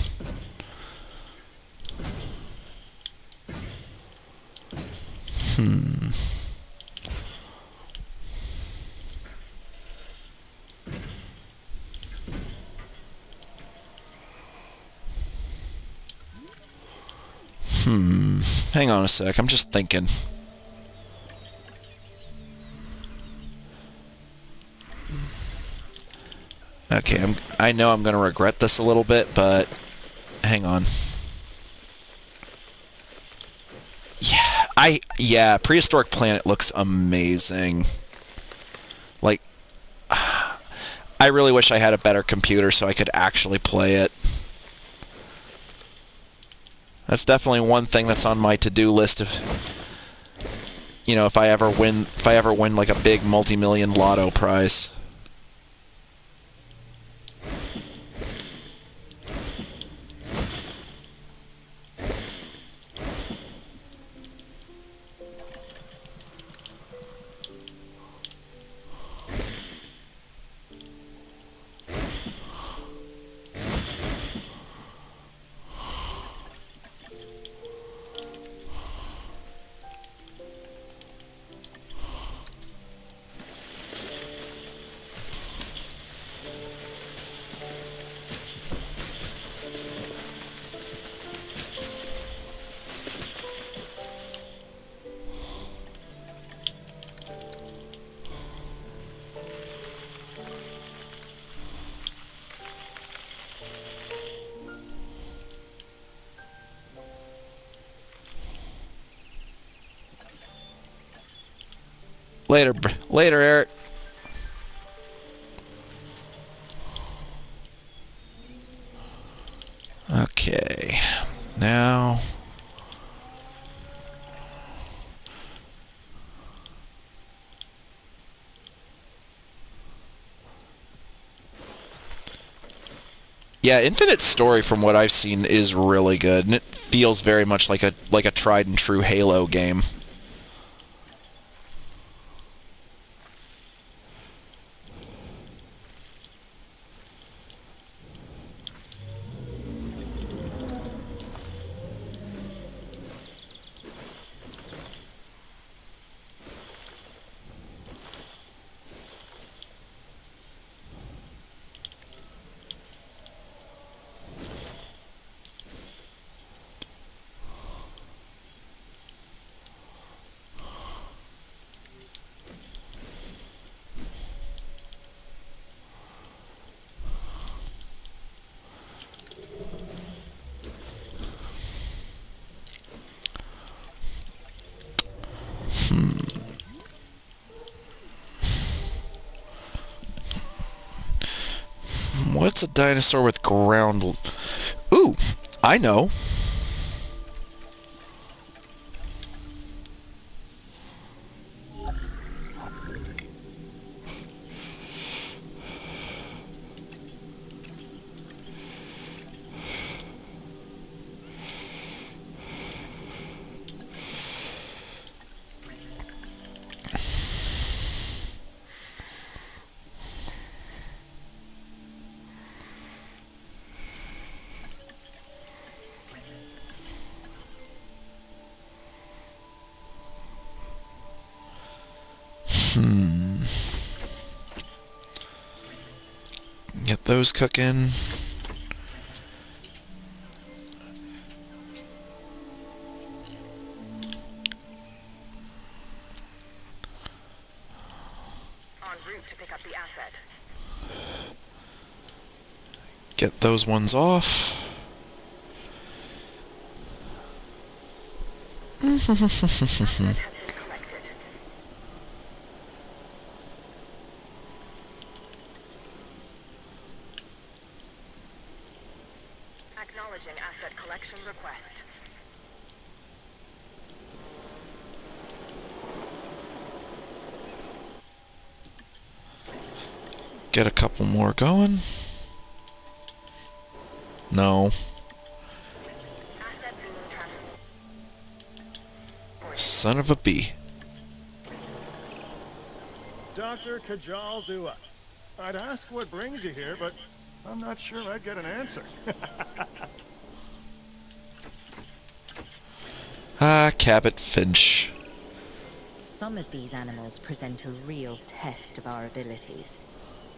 Hang on a sec. I'm just thinking. Okay, I know I'm going to regret this a little bit, but hang on. Yeah, Prehistoric Planet looks amazing. Like, I really wish I had a better computer so I could actually play it. That's definitely one thing that's on my to-do list if I ever win like a big multi-million lotto prize. Later, Eric. Okay, now. Yeah, Infinite Story, from what I've seen, is really good, and it feels very much like a tried and true Halo game. What's a dinosaur with ground... Ooh, I know. Get those cooking. En route to pick up the asset. Get those ones off. Assets have been collected. Acknowledging asset collection request. Get a couple more going. No. Asset being transported. Son of a bee. Dr. Kajal Dua. I'd ask what brings you here, but I'm not sure I'd get an answer. Ah, Cabot Finch. Some of these animals present a real test of our abilities.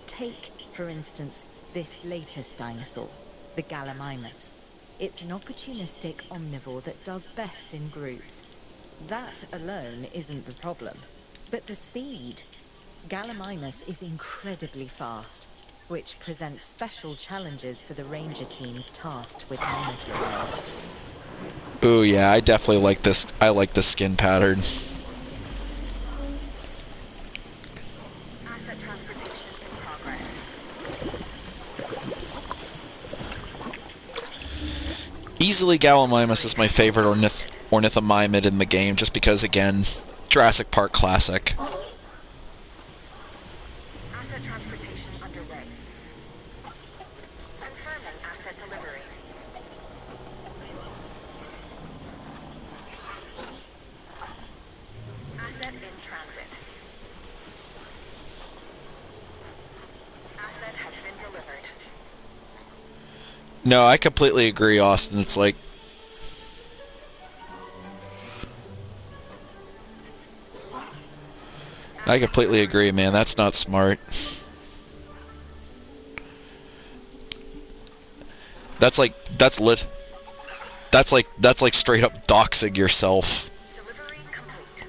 Take, for instance, this latest dinosaur, the Gallimimus. It's an opportunistic omnivore that does best in groups. That alone isn't the problem, but the speed. Gallimimus is incredibly fast, which presents special challenges for the ranger teams tasked with monitoring. Ooh, yeah, I definitely like this. I like the skin pattern. Asset transportation in progress. Easily Gallimimus is my favorite ornithomimid in the game, just because, again, Jurassic Park classic. Asset transportation underway. Confirming asset delivery. Asset in transit. Asset has been delivered. No, I completely agree, Austin. It's like... I completely agree, man. That's not smart. That's like straight up doxing yourself. Delivery complete.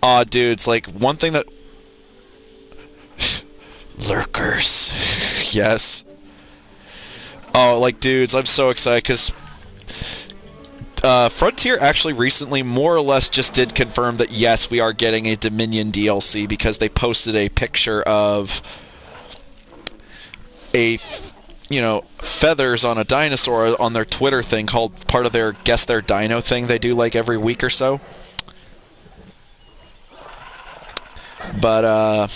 Aw, dude, it's like one thing that... Lurkers. Yes. Oh, like, dudes, I'm so excited, because... Frontier actually recently more or less just did confirm that, yes, we are getting a Dominion DLC, because they posted a picture of feathers on a dinosaur on their Twitter thing called part of their Guess Their Dino thing they do like every week or so. But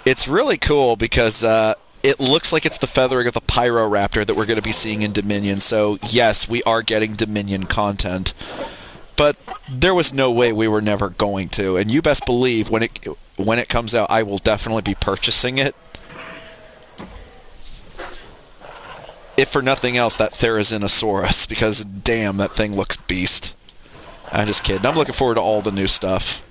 it's really cool because it looks like it's the feathering of the Pyroraptor that we're going to be seeing in Dominion. So yes, we are getting Dominion content, but there was no way we were never going to. And you best believe when it comes out, I will definitely be purchasing it. If for nothing else, that Therizinosaurus, because damn, that thing looks beast. I'm just kidding. I'm looking forward to all the new stuff.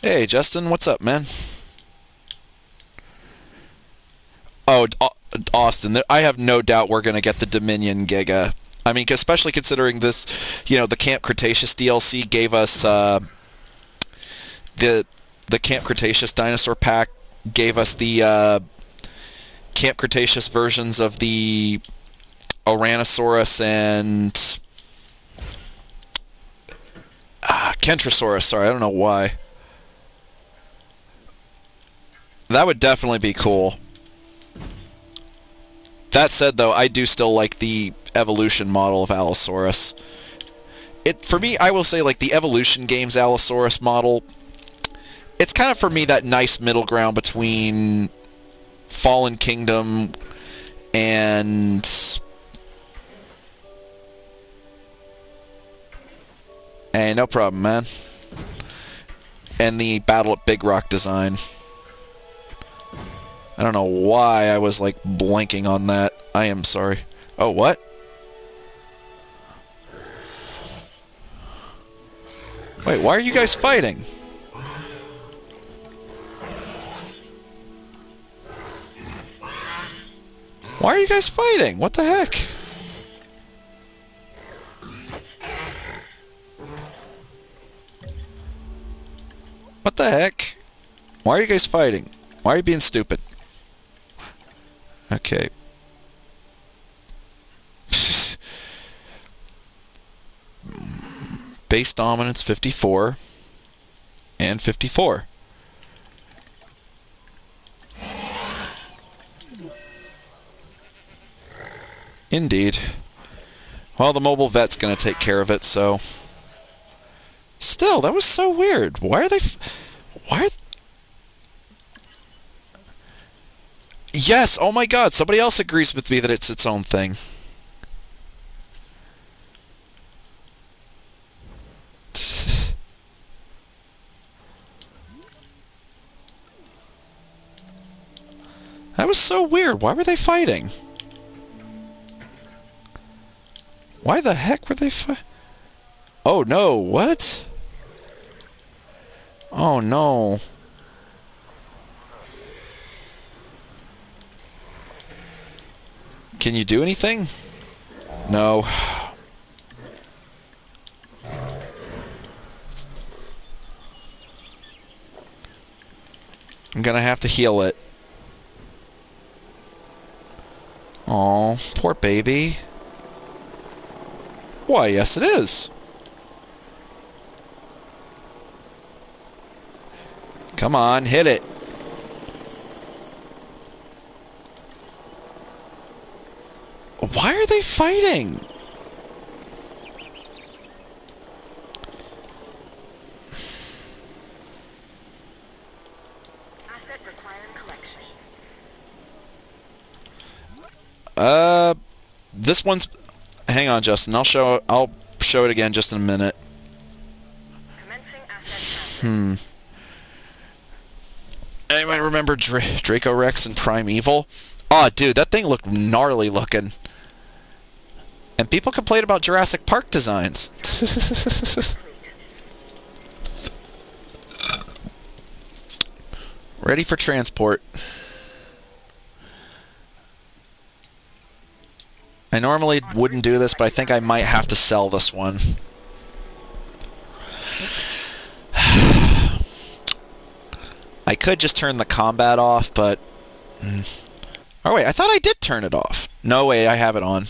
Hey, Justin, what's up, man? Oh, Austin, I have no doubt we're going to get the Dominion Giga. I mean, especially considering this, the Camp Cretaceous DLC gave us the Camp Cretaceous dinosaur pack gave us the Camp Cretaceous versions of the Ouranosaurus and Kentrosaurus. Sorry, I don't know why. That would definitely be cool. That said, though, I do still like the evolution model of Allosaurus. For me, I will say, like, the evolution games Allosaurus model, it's kind of, for me, that nice middle ground between Fallen Kingdom and... Hey, no problem, man. And the Battle at Big Rock design. I don't know why I was, like, blanking on that. I am sorry. Oh, what? Wait, why are you guys fighting? Why are you guys fighting? What the heck? the heck? Why are you guys fighting? Why are you being stupid? Okay. Base dominance 54 and 54. Indeed. Well, the mobile vet's going to take care of it, so... Still, that was so weird. Why are they... Why... Yes, oh my god, somebody else agrees with me that it's its own thing. That was so weird. Why were they fighting? Why the heck were they fighting? Oh no, what? Oh no. Can you do anything? No. I'm gonna have to heal it. Aw, poor baby. Why, yes it is. Come on, hit it. Why are they fighting? Asset requiring collection. This one's... Hang on, Justin. I'll show it again just in a minute. Commencing asset transit. Anyone remember Draco Rex and Primeval? Oh, dude, that thing looked gnarly looking. And people complain about Jurassic Park designs. Ready for transport. I normally wouldn't do this, but I think I might have to sell this one. I could just turn the combat off, but... Oh wait, I thought I did turn it off. No way, I have it on.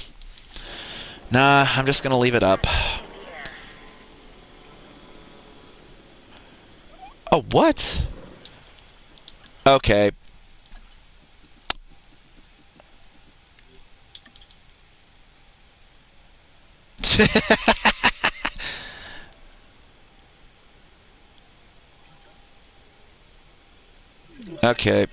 Nah, I'm just gonna leave it up. Oh, what? Okay. Okay.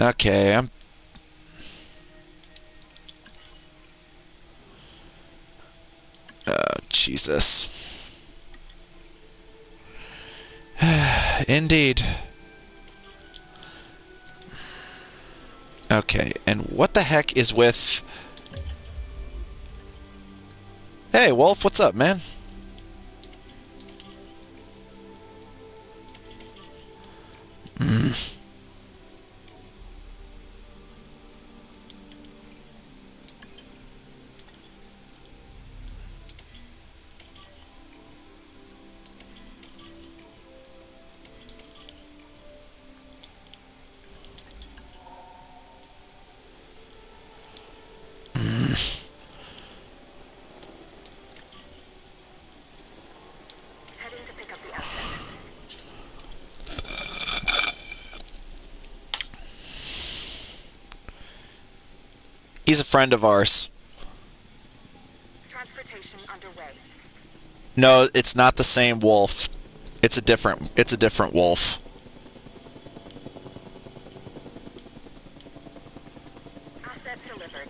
Okay, I'm... Jesus. Indeed. Okay, and what the heck is with... Hey, Wolf, what's up, man? Heading to pick up the asset. He's a friend of ours. Transportation underway. No, it's not the same wolf. It's a different wolf. Asset delivered.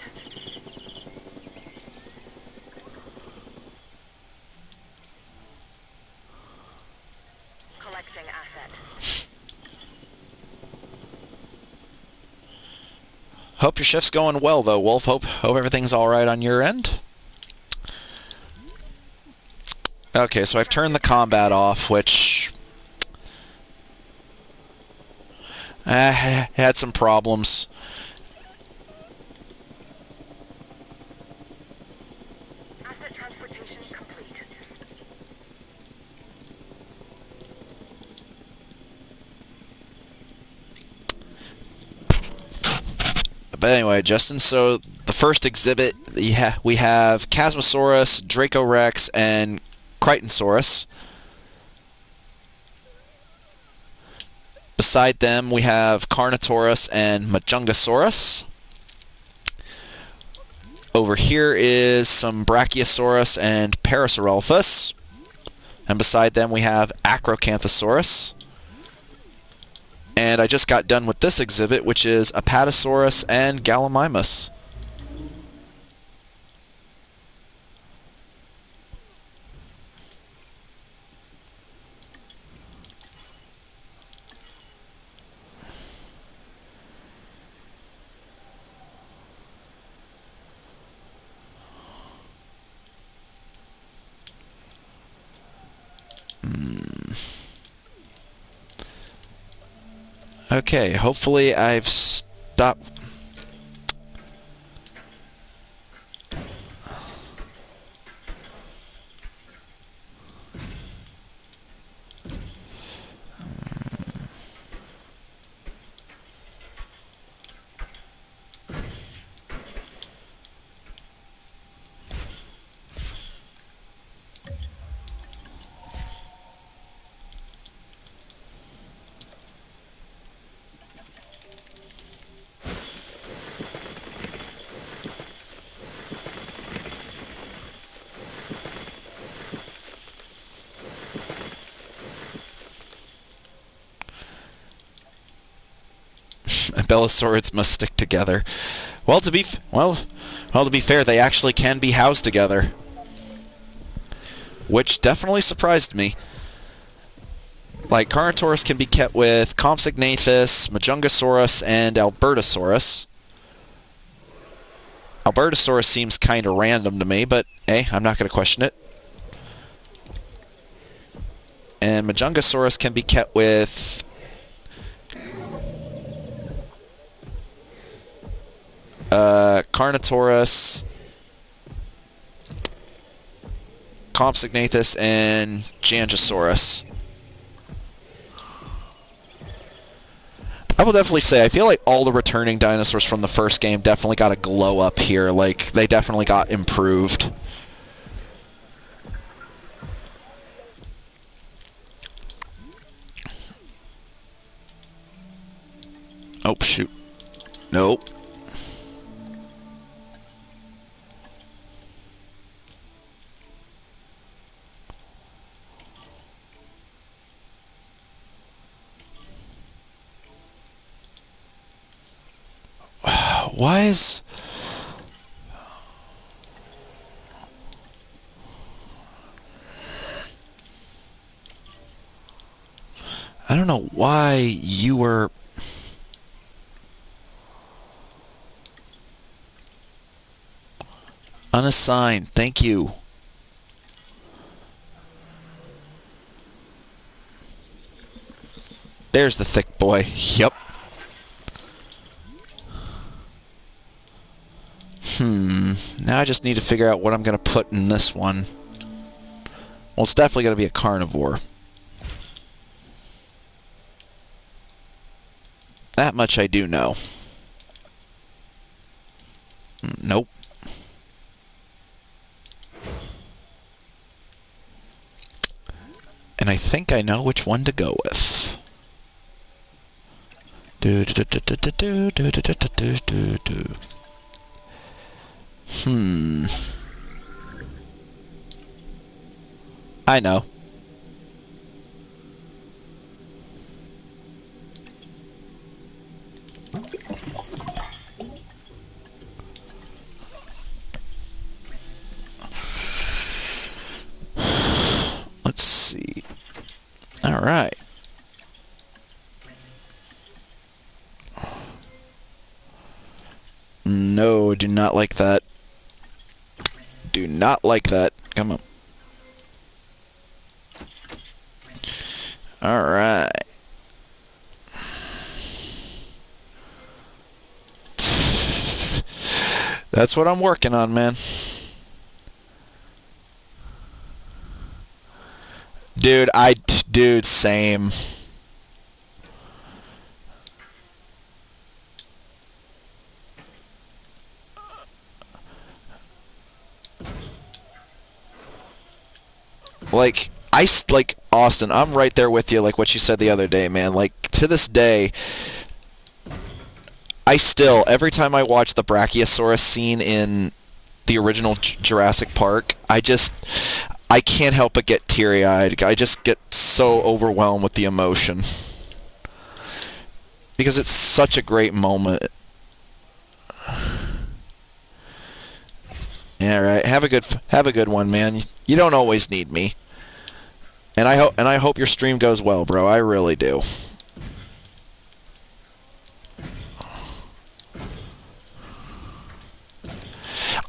Collecting asset. Hope your shift's going well, though, Wolf. Hope everything's all right on your end. Okay, so I've turned the combat off, which had some problems. Asset transportation complete. But anyway, Justin, so the first exhibit, we have Chasmosaurus, Dracorex, and Crichtonsaurus. Beside them, we have Carnotaurus and Majungasaurus. Over here is some Brachiosaurus and Parasaurolophus. And beside them, we have Acrocanthosaurus. And I just got done with this exhibit, which is Apatosaurus and Gallimimus. Okay, hopefully I've stopped. Belosaurids must stick together. Well, to be fair, they actually can be housed together, which definitely surprised me. Like, Carnotaurus can be kept with Compsognathus, Majungasaurus, and Albertosaurus. Albertosaurus seems kind of random to me, but hey, I'm not going to question it. And Majungasaurus can be kept with Carnotaurus, Compsognathus, and Gigantosaurus. I will definitely say, I feel like all the returning dinosaurs from the first game definitely got a glow up here. Like, they definitely got improved. Oh, shoot. Nope. Why is... I don't know why you were... unassigned. Thank you. There's the thick boy. Yep. Now I just need to figure out what I'm going to put in this one. Well, it's definitely going to be a carnivore. That much I do know. Nope. And I think I know which one to go with. I know. Let's see. All right. No, do not like that. Do not like that. Come on. All right. That's what I'm working on, man. Dude, same. Like Austin, I'm right there with you. Like what you said the other day, man. Like to this day, I still every time I watch the Brachiosaurus scene in the original Jurassic Park, I can't help but get teary-eyed. I just get so overwhelmed with the emotion because it's such a great moment. Yeah, right. Have a good one, man. You don't always need me. And I hope your stream goes well, bro. I really do.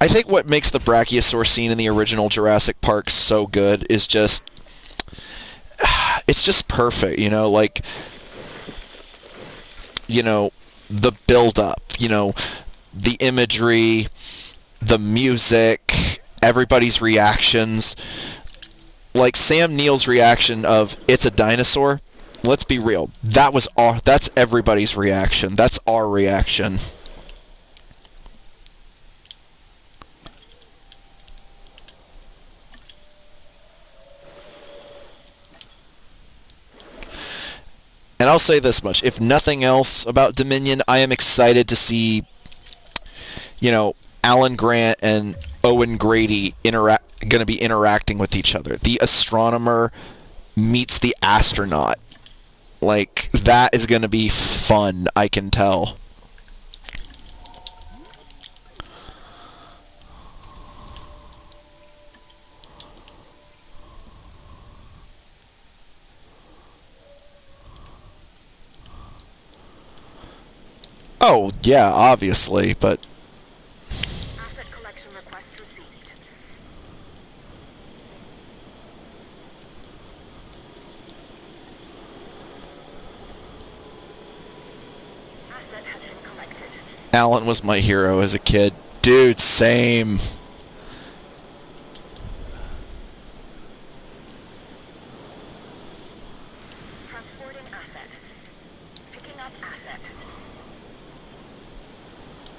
I think what makes the Brachiosaur scene in the original Jurassic Park so good is just it's just perfect, you know, like the build up, the imagery, the music, everybody's reactions. Like Sam Neill's reaction of "It's a dinosaur." Let's be real. That's everybody's reaction. That's our reaction. And I'll say this much: if nothing else about Dominion, I am excited to see, Alan Grant and Owen Grady going to be interacting with each other. The astronomer meets the astronaut. Like that is going to be fun, I can tell. Oh, yeah, obviously, but Asset collection request received. Asset has been collected. Alan was my hero as a kid. Dude, same. Transporting asset. Picking up asset.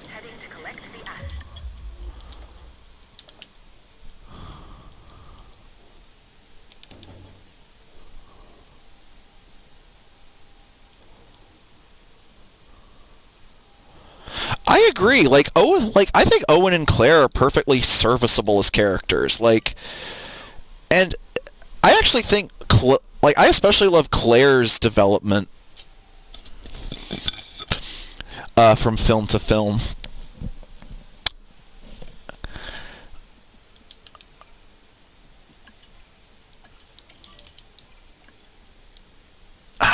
Heading to collect the asset. I agree. I think Owen and Claire are perfectly serviceable as characters. And I actually think, I especially love Claire's development from film to film.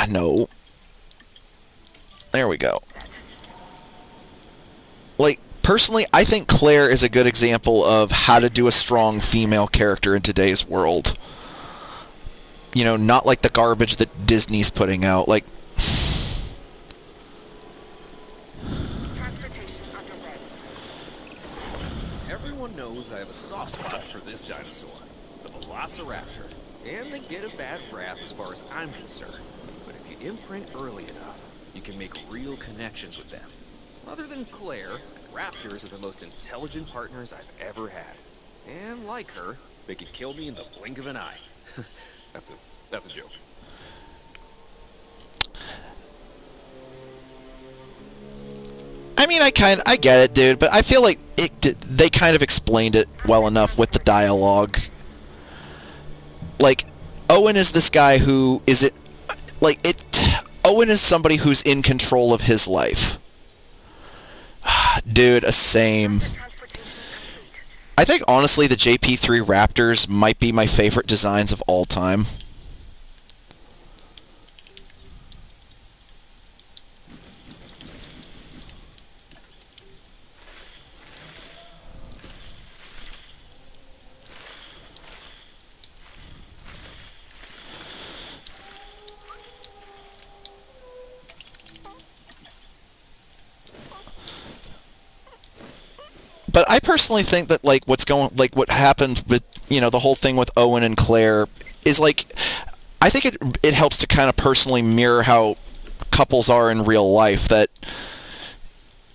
No. There we go. Personally, I think Claire is a good example of how to do a strong female character in today's world. Not like the garbage that Disney's putting out. Transportation underway. Everyone knows I have a soft spot for this dinosaur, the Velociraptor. And they get a bad rap as far as I'm concerned. But if you imprint early enough, you can make real connections with them. Other than Claire, raptors are the most intelligent partners I've ever had. And like her, they could kill me in the blink of an eye. That's a joke. I mean, I get it, dude, but I feel like they kind of explained it well enough with the dialogue. Owen is this guy who Owen is somebody who's in control of his life. Dude, same. I think, honestly, the JP3 Raptors might be my favorite designs of all time. I personally think that like what happened with the whole thing with Owen and Claire is like I think it helps to kind of personally mirror how couples are in real life. That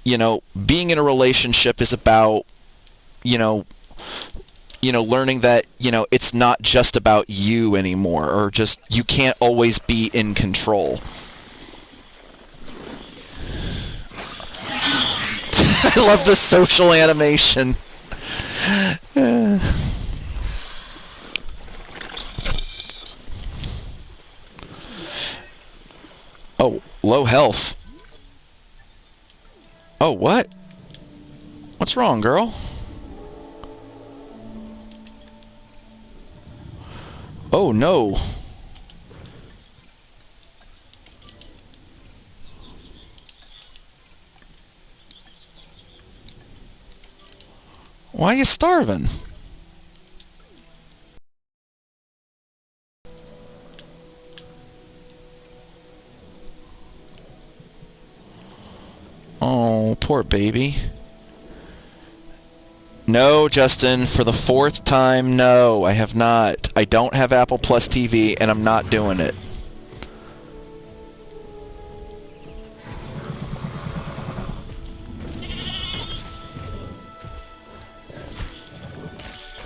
being in a relationship is about learning that it's not just about you anymore, or just you can't always be in control. I love the social animation. Oh, low health. Oh, what? What's wrong, girl? Oh, no. Why are you starving? Oh, poor baby. No, Justin, for the 4th time, no, I have not. I don't have Apple Plus TV, and I'm not doing it.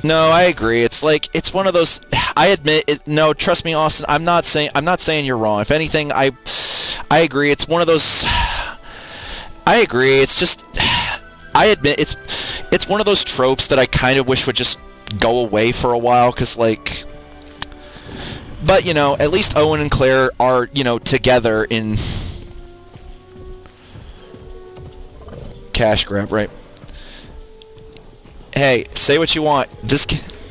No, I agree. It's like it's one of those. I admit it. No, trust me, Austin. I'm not saying you're wrong. If anything, I agree. It's one of those. I agree. It's just. I admit it's one of those tropes that I kind of wish would just go away for a while, because like. But at least Owen and Claire are together in. Cash grab, right? Hey, say what you want.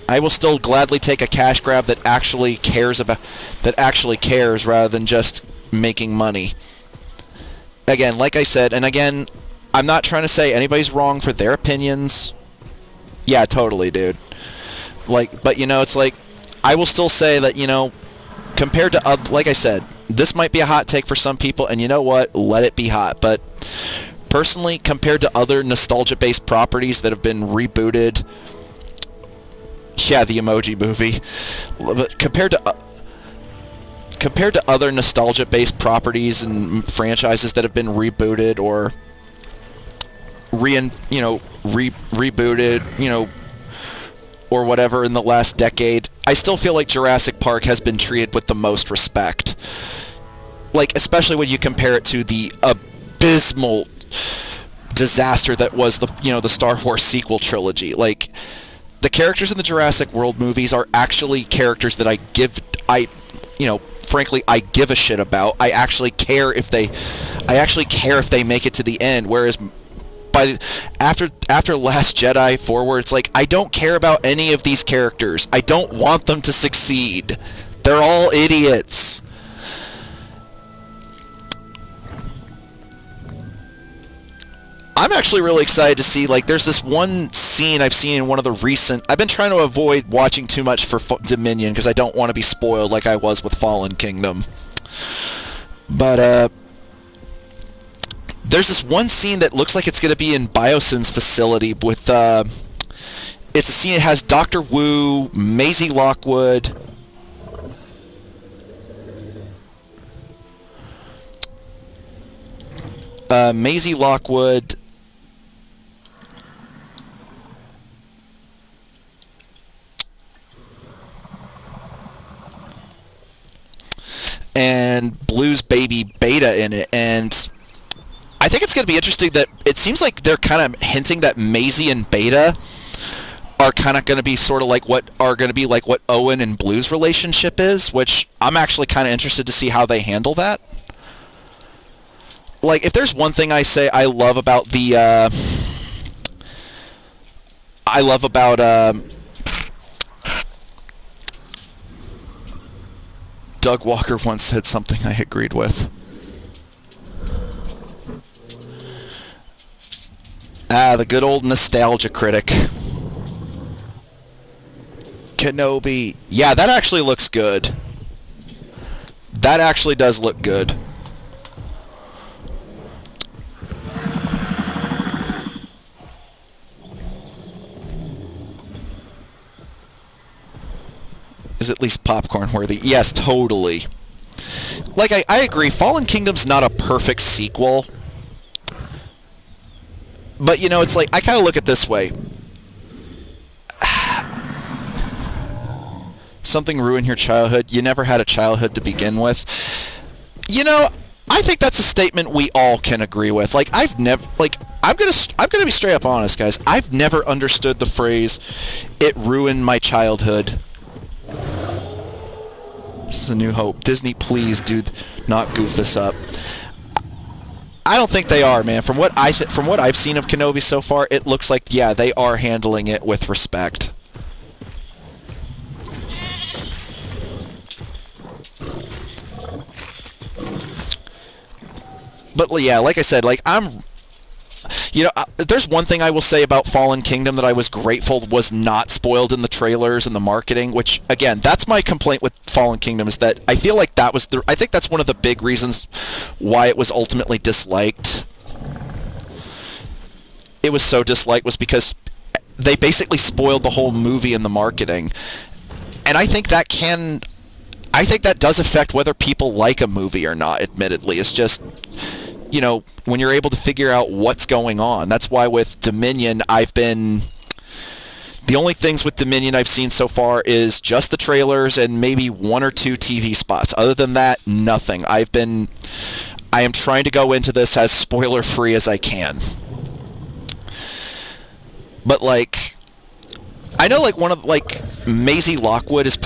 I will still gladly take a cash grab that actually cares rather than just making money. Again, like I said, and again, I'm not trying to say anybody's wrong for their opinions. Yeah, totally, dude. But it's like I will still say that compared to like I said, this might be a hot take for some people, and you know what? Let it be hot, but. Personally, compared to other nostalgia-based properties that have been rebooted, yeah, the Emoji Movie, but compared to other nostalgia-based properties and franchises that have been rebooted or rebooted, or whatever in the last decade, I still feel like Jurassic Park has been treated with the most respect. Like, especially when you compare it to the abysmal disaster that was the Star Wars sequel trilogy. Like, the characters in the Jurassic World movies are actually characters that frankly I give a shit about. I actually care if they make it to the end, whereas after Last Jedi forward, it's like I don't care about any of these characters. I don't want them to succeed. They're all idiots. I'm actually really excited to see, like, there's this one scene I've seen in one of the recent... I've been trying to avoid watching too much for Dominion because I don't want to be spoiled like I was with Fallen Kingdom. But, there's this one scene that looks like it's going to be in Biosyn's facility with, it's a scene that has Dr. Wu, Maisie Lockwood... Maisie Lockwood... and Blue's baby Beta in it, and I think it's going to be interesting that it seems like they're kind of hinting that Maisie and Beta are kind of going to be sort of like what Owen and Blue's relationship is, which I'm actually kind of interested to see how they handle that. Like, if there's one thing I say I love about Doug Walker once said something I agreed with. The good old nostalgia critic. Kenobi. Yeah, that actually looks good. That actually does look good. is at least popcorn worthy. Yes, totally. Like, I agree, Fallen Kingdom's not a perfect sequel. But, you know, it's like, I kind of look at it this way. Something ruined your childhood. You never had a childhood to begin with. You know, I think that's a statement we all can agree with. Like, I've never, like, I'm gonna be straight up honest, guys. I've never understood the phrase, "It ruined my childhood." This is a New Hope. Disney, please, dude, not goof this up. I don't think they are, man. From what I've seen of Kenobi so far, it looks like, yeah, they are handling it with respect. But yeah, like I said, like there's one thing I will say about Fallen Kingdom that I was grateful was not spoiled in the trailers and the marketing, which, again, that's my complaint with Fallen Kingdom, is that I feel like I think that's one of the big reasons why it was ultimately disliked. It was so disliked was because they basically spoiled the whole movie in the marketing. And I think that does affect whether people like a movie or not, admittedly. It's just, you know, when you're able to figure out what's going on. That's why with Dominion, the only things with Dominion I've seen so far is just the trailers and maybe one or two TV spots. Other than that, nothing. I am trying to go into this as spoiler-free as I can. But, like, I know, like, Maisie Lockwood is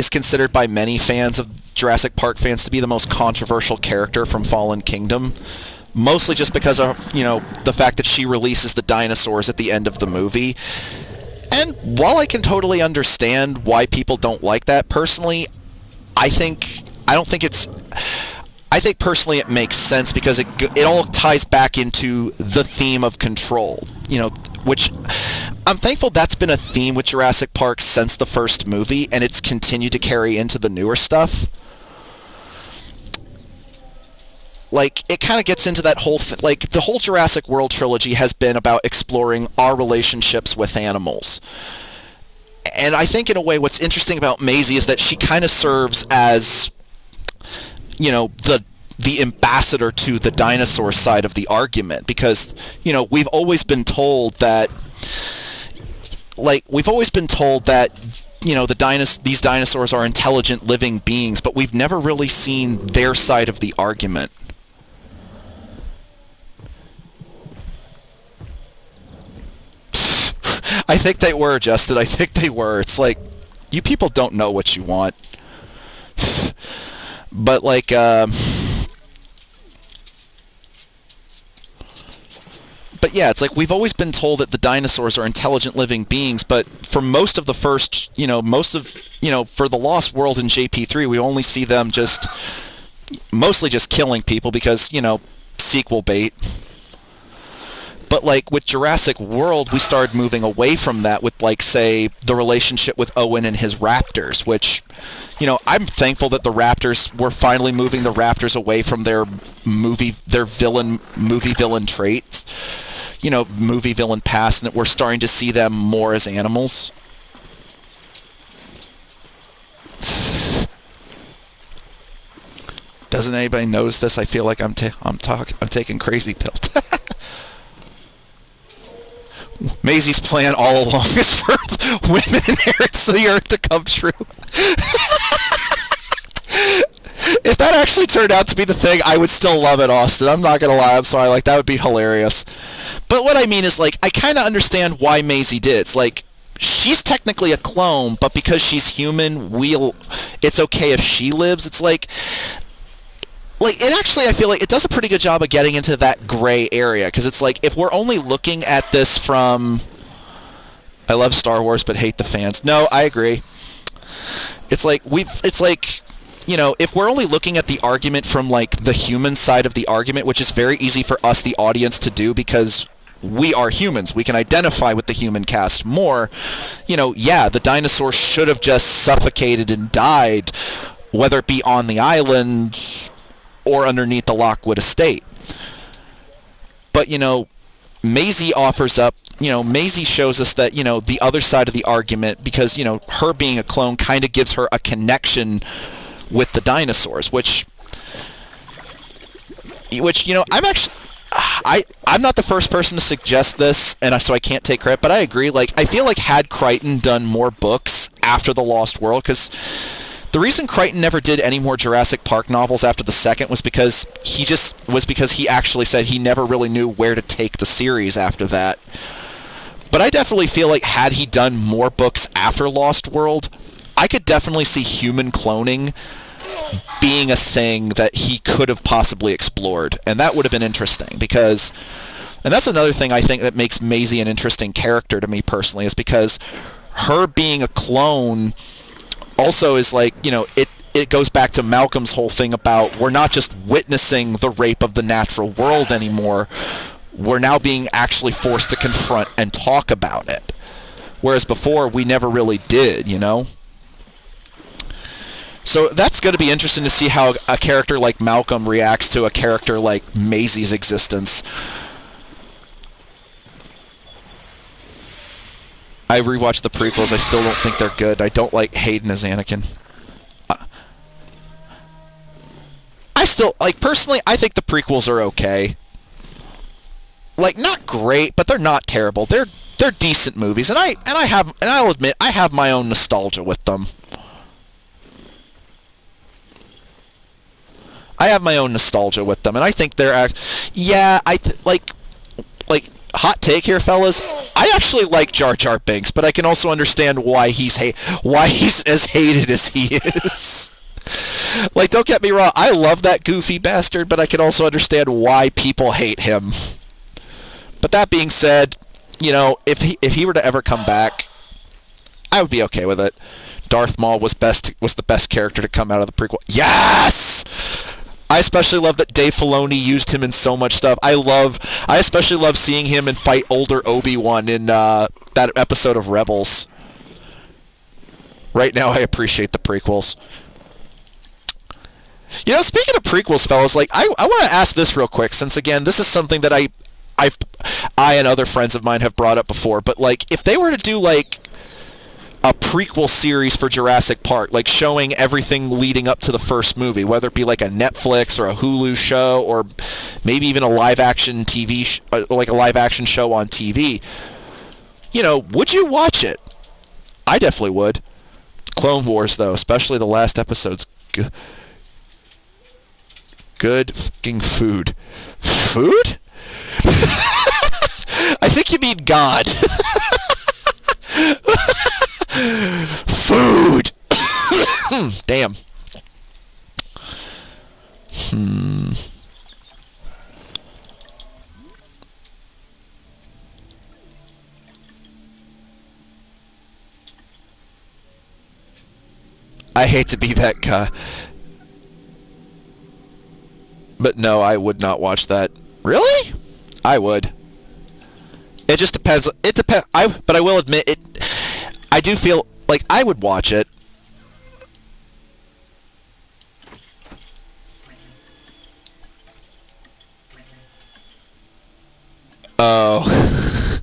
considered by many fans of Jurassic Park fans to be the most controversial character from Fallen Kingdom, mostly just because of, you know, the fact that she releases the dinosaurs at the end of the movie. And while I can totally understand why people don't like that, personally, I think personally it makes sense because it all ties back into the theme of control, you know, which I'm thankful that's been a theme with Jurassic Park since the first movie, and it's continued to carry into the newer stuff. Like, it kind of gets into that whole like, the whole Jurassic World trilogy has been about exploring our relationships with animals. And I think, in a way, what's interesting about Maisie is that she kind of serves as, you know, the ambassador to the dinosaur side of the argument, because, you know, we've always been told that, you know, these dinosaurs are intelligent living beings, but we've never really seen their side of the argument. I think they were, Justin. I think they were. It's like, you people don't know what you want. But, like, but yeah, it's like we've always been told that the dinosaurs are intelligent living beings, but for most of the first, for the Lost World in JP3, we only see them mostly just killing people because, you know, sequel bait. But, like, with Jurassic World, we started moving away from that with, like, say, the relationship with Owen and his raptors, which, you know, I'm thankful that the raptors, we're finally moving the raptors away from their movie villain traits, you know, movie villain past, and that we're starting to see them more as animals. Doesn't anybody notice this? I feel like I'm taking crazy pills. Maisie's plan all along is for women inherits the earth to come true. If that actually turned out to be the thing, I would still love it, Austin. I'm not gonna lie. I'm sorry. Like, that would be hilarious. But what I mean is, like, I kind of understand why Maisie did. It's like, she's technically a clone, but because she's human, it's okay if she lives. It's like it actually, I feel like it does a pretty good job of getting into that gray area, because it's like, if we're only looking at this from, I love Star Wars but hate the fans. No, I agree. It's like, you know, if we're only looking at the argument from, like, the human side of the argument, which is very easy for us, the audience, to do because we are humans, we can identify with the human cast more, you know, yeah, the dinosaurs should have just suffocated and died, whether it be on the island or underneath the Lockwood estate. But, you know, Maisie offers up, Maisie shows us that, the other side of the argument, because, her being a clone kind of gives her a connection with the dinosaurs, which I'm actually, I'm not the first person to suggest this, and so I can't take credit, but I agree. Like, I feel like had Crichton done more books after The Lost World, because the reason Crichton never did any more Jurassic Park novels after the second was because he actually said he never really knew where to take the series after that. But I definitely feel like had he done more books after Lost World, I could definitely see human cloning being a thing that he could have possibly explored, and that would have been interesting, because, and that's another thing I think that makes Maisie an interesting character to me personally, is because her being a clone also is like, it goes back to Malcolm's whole thing about we're not just witnessing the rape of the natural world anymore, we're now being actually forced to confront and talk about it, whereas before we never really did, So that's going to be interesting to see how a character like Malcolm reacts to a character like Maisie's existence. I rewatched the prequels. I still don't think they're good. I don't like Hayden as Anakin. I still, personally, I think the prequels are okay. Not great, but they're not terrible. They're decent movies, and I'll admit I have my own nostalgia with them. I have my own nostalgia with them, and I think they're hot take here, fellas. I actually like Jar Jar Binks, but I can also understand why he's as hated as he is. Don't get me wrong, I love that goofy bastard, but I can also understand why people hate him. But that being said, if he were to ever come back, I would be okay with it. Darth Maul was the best character to come out of the prequel. Yes! I especially love that Dave Filoni used him in so much stuff. I especially love seeing him and fight older Obi-Wan in that episode of Rebels. Right now, I appreciate the prequels. Speaking of prequels, fellas, I want to ask this real quick, since again, this is something that I and other friends of mine have brought up before. But if they were to do a prequel series for Jurassic Park, showing everything leading up to the first movie, whether it be a Netflix or a Hulu show, or maybe even a live-action TV, a live-action show on TV, would you watch it? I definitely would. Clone Wars, though, especially the last episode's good fucking food. Food? I think you mean God. Food! Damn. I hate to be that guy. But no, I would not watch that. Really? I would. It just depends. It depends. But I will admit, I do feel like I would watch it. Oh.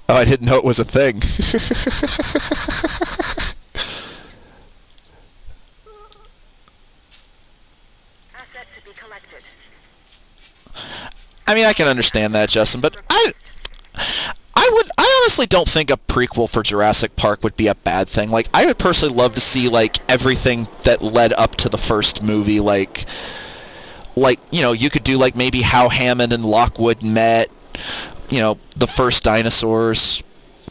Oh, I didn't know it was a thing. Asset to be collected. I mean, I can understand that, Justin, but I honestly don't think a prequel for Jurassic Park would be a bad thing. I would personally love to see everything that led up to the first movie, you could do maybe how Hammond and Lockwood met, the first dinosaurs.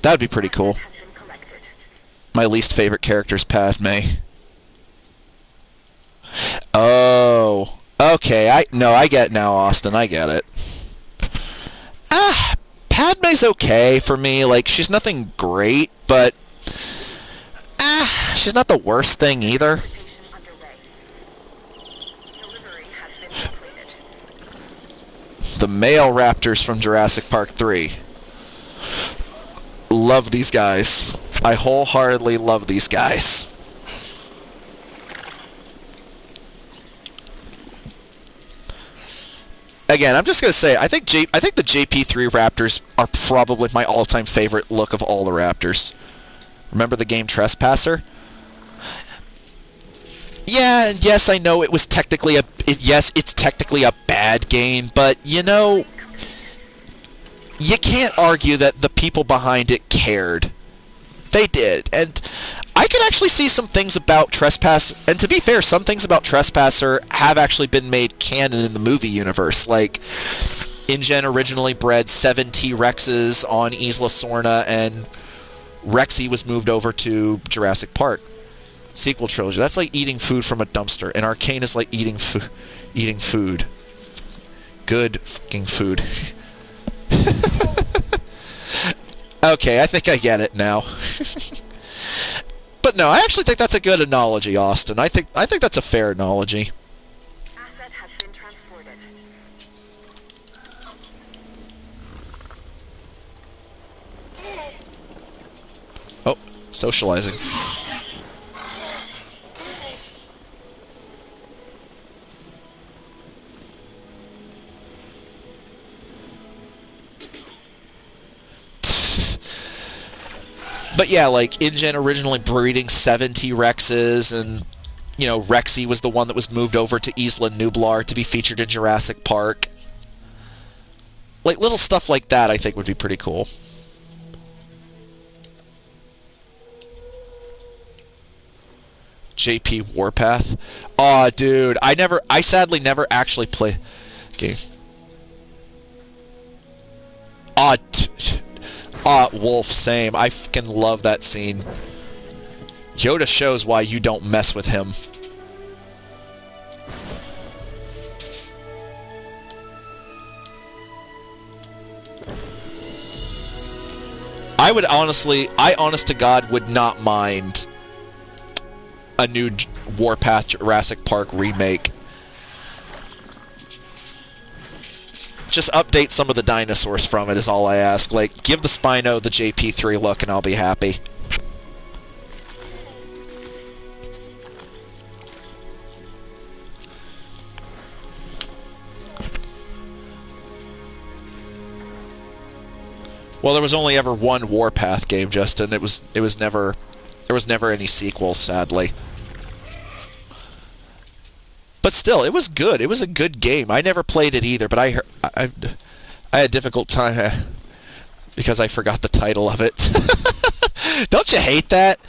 That would be pretty cool. My least favorite character is Padme. Oh, okay. I get it now, Austin. I get it. Padme's okay for me. She's nothing great, but she's not the worst thing either. The male raptors from Jurassic Park 3. Love these guys. I wholeheartedly love these guys. again, I'm just gonna say I think the JP3 Raptors are probably my all-time favorite look of all the Raptors. Remember the game Trespasser? Yeah, and yes, I know it's technically a bad game, but you know, you can't argue that the people behind it cared. They did, and I could actually see some things about Trespass, and to be fair, some things about Trespasser have actually been made canon in the movie universe, like InGen originally bred 7 T-Rexes on Isla Sorna, and Rexy was moved over to Jurassic Park. Sequel trilogy. That's like eating food from a dumpster, and Arcane is like eating food. Good fucking food. Okay, I think I get it now. But no, I actually think that's a good analogy, Austin. I think that's a fair analogy. Asset has been transported. Oh, socializing. But yeah, like InGen originally breeding 7 T-Rexes, and you know, Rexy was the one that was moved over to Isla Nublar to be featured in Jurassic Park. Like little stuff like that I think would be pretty cool. JP Warpath. Aw, dude, I sadly never actually play. Okay. Wolf, same. I fucking love that scene. Yoda shows why you don't mess with him. I honest to God would not mind a new Warpath Jurassic Park remake. Just update some of the dinosaurs from it is all I ask. Like, give the Spino the JP3 look and I'll be happy. Well, there was only ever one Warpath game, Justin. There was never any sequels, sadly. But still, it was good. It was a good game. I never played it either, but I had a difficult time because I forgot the title of it. Don't you hate that?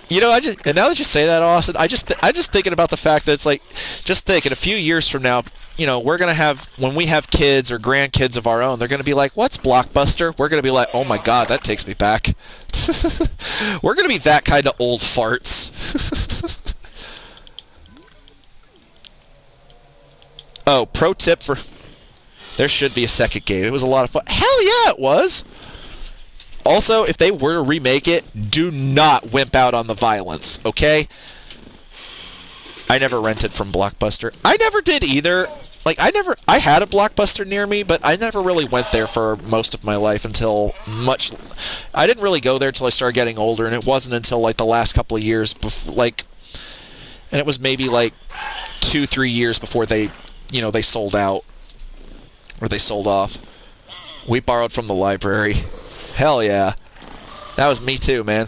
You know, and now that you say that, Austin, I'm just thinking about the fact that it's like, just think, in a few years from now, you know, we're gonna have, when we have kids or grandkids of our own, they're gonna be like, "What's Blockbuster?" We're gonna be like, "Oh my God, that takes me back." We're gonna be that kind of old farts. Oh, pro tip for... There should be a second game. It was a lot of fun. Hell yeah, it was! Also, if they were to remake it, do not wimp out on the violence, okay? I never rented from Blockbuster. I never did either. Like, I had a Blockbuster near me, but I never really went there for most of my life until much... I didn't really go there until I started getting older, and it wasn't until, like, the last couple of years, and it was maybe, like, 2-3 years before they... You know, they sold out. Or they sold off. We borrowed from the library. Hell yeah. That was me too, man.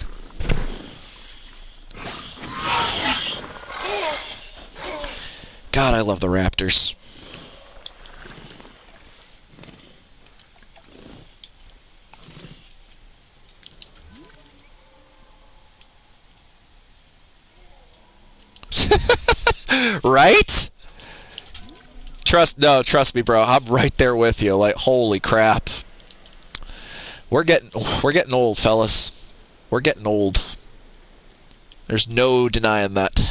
God, I love the Raptors. Right? Trust me, bro. I'm right there with you. Like, holy crap. We're getting old, fellas. We're getting old. There's no denying that.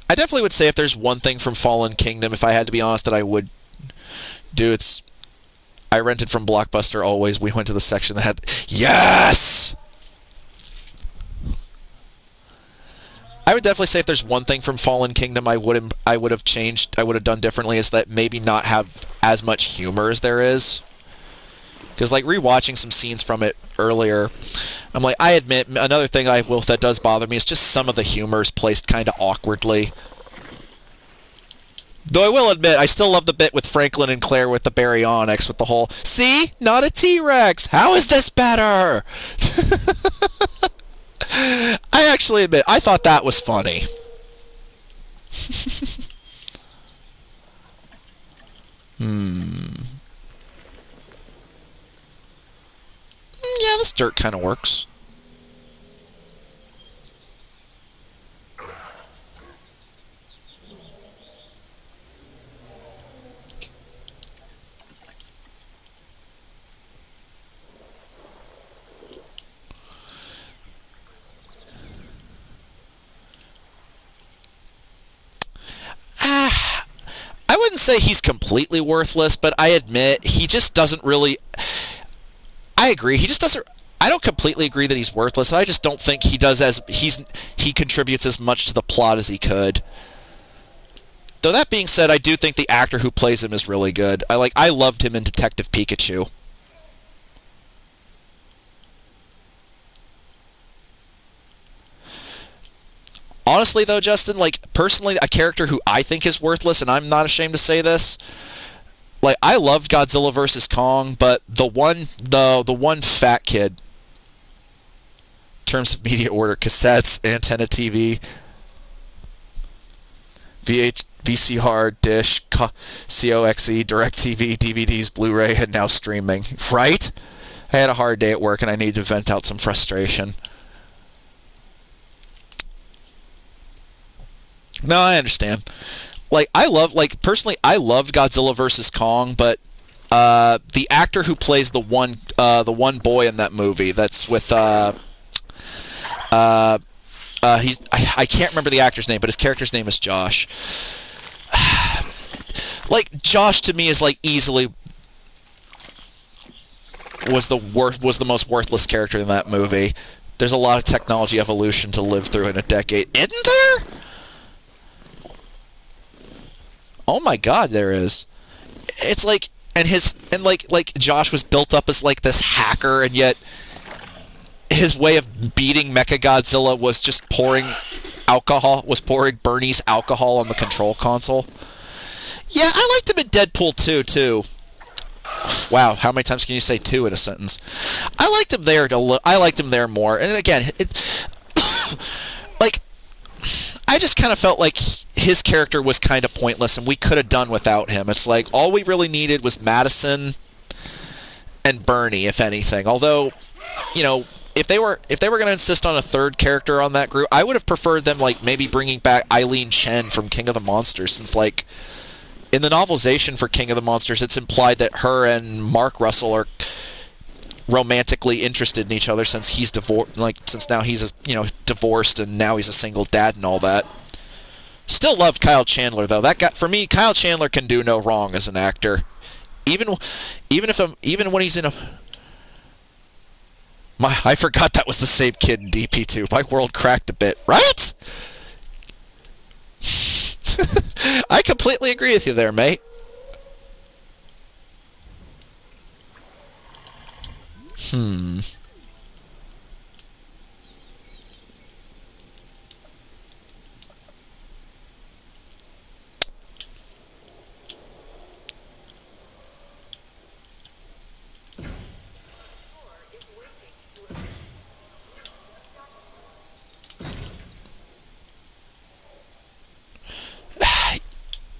I definitely would say if there's one thing from Fallen Kingdom, if I had to be honest, that I would do, it's... I rented from Blockbuster always. We went to the section that had... Yes! I would definitely say if there's one thing from Fallen Kingdom I would have changed, I would have done differently, is that maybe not have as much humor as there is. Because like rewatching some scenes from it earlier, I'm like, I admit another thing that does bother me is just some of the humor is placed kind of awkwardly. Though I will admit, I still love the bit with Franklin and Claire with the baryonyx, with the whole, see? Not a T-Rex! How is this better? I actually admit, I thought that was funny. Yeah, this dirt kind of works. I wouldn't say he's completely worthless, but I admit he just doesn't really... I agree, he just doesn't... I don't completely agree that he's worthless. I just don't think he does he contributes as much to the plot as he could. Though that being said, I do think the actor who plays him is really good. I loved him in Detective Pikachu. Honestly, though, Justin, personally, a character who I think is worthless, and I'm not ashamed to say this, I loved Godzilla vs. Kong, but the one fat kid, in terms of media order, cassettes, antenna TV, VCR, dish, COXE, DirecTV, DVDs, Blu-ray, and now streaming. Right? I had a hard day at work, and I needed to vent out some frustration. No, I understand. Personally, I loved Godzilla vs. Kong, but the actor who plays the one boy in that movie, that's with I can't remember the actor's name, but his character's name is Josh. Josh to me is easily was the most worthless character in that movie. There's a lot of technology evolution to live through in a decade, isn't there? Oh my God, there is. It's Josh was built up as this hacker, and yet his way of beating Mechagodzilla was just pouring Bernie's alcohol on the control console. Yeah, I liked him in Deadpool 2 too. Wow, how many times can you say two in a sentence? I liked him there. I liked him there more. And again, I just kind of felt like his character was kind of pointless, and we could have done without him. It's all we really needed was Madison and Bernie, if anything. Although, if they were going to insist on a third character on that group, I would have preferred them maybe bringing back Eileen Chen from King of the Monsters, since in the novelization for King of the Monsters, it's implied that her and Mark Russell are romantically interested in each other since he's divorced. Since now he's divorced and now he's a single dad and all that. Still loved Kyle Chandler though. For me, Kyle Chandler can do no wrong as an actor. Even when he's in a... I forgot that was the same kid in DP2. My world cracked a bit. Right? I completely agree with you there, mate.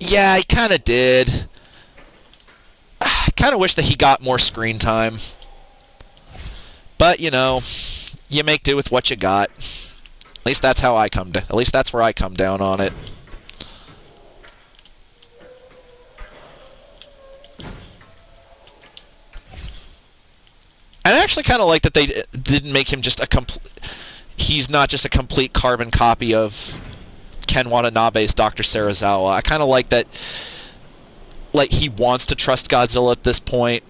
Yeah, he kind of did. I kind of wish that he got more screen time. But, you make do with what you got. At least that's how at least that's where I come down on it. And I actually kind of like that they didn't make him just a complete... He's not just a complete carbon copy of Ken Watanabe's Dr. Serizawa. I kind of like that, he wants to trust Godzilla at this point,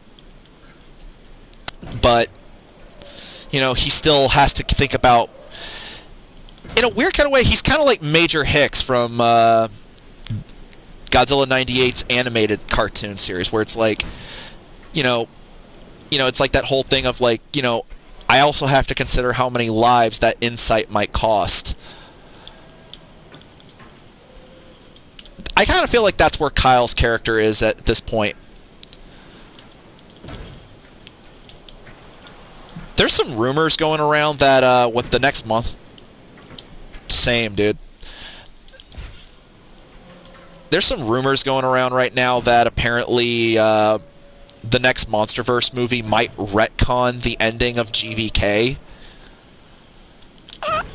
but, he still has to think about... In a weird kind of way, he's kind of like Major Hicks from Godzilla 98's animated cartoon series, where it's it's like that whole thing of like, I also have to consider how many lives that insight might cost. I kind of feel like that's where Kyle's character is at this point. There's some rumors going around that with the next month. Same, dude. There's some rumors going around right now that apparently the next MonsterVerse movie might retcon the ending of GVK.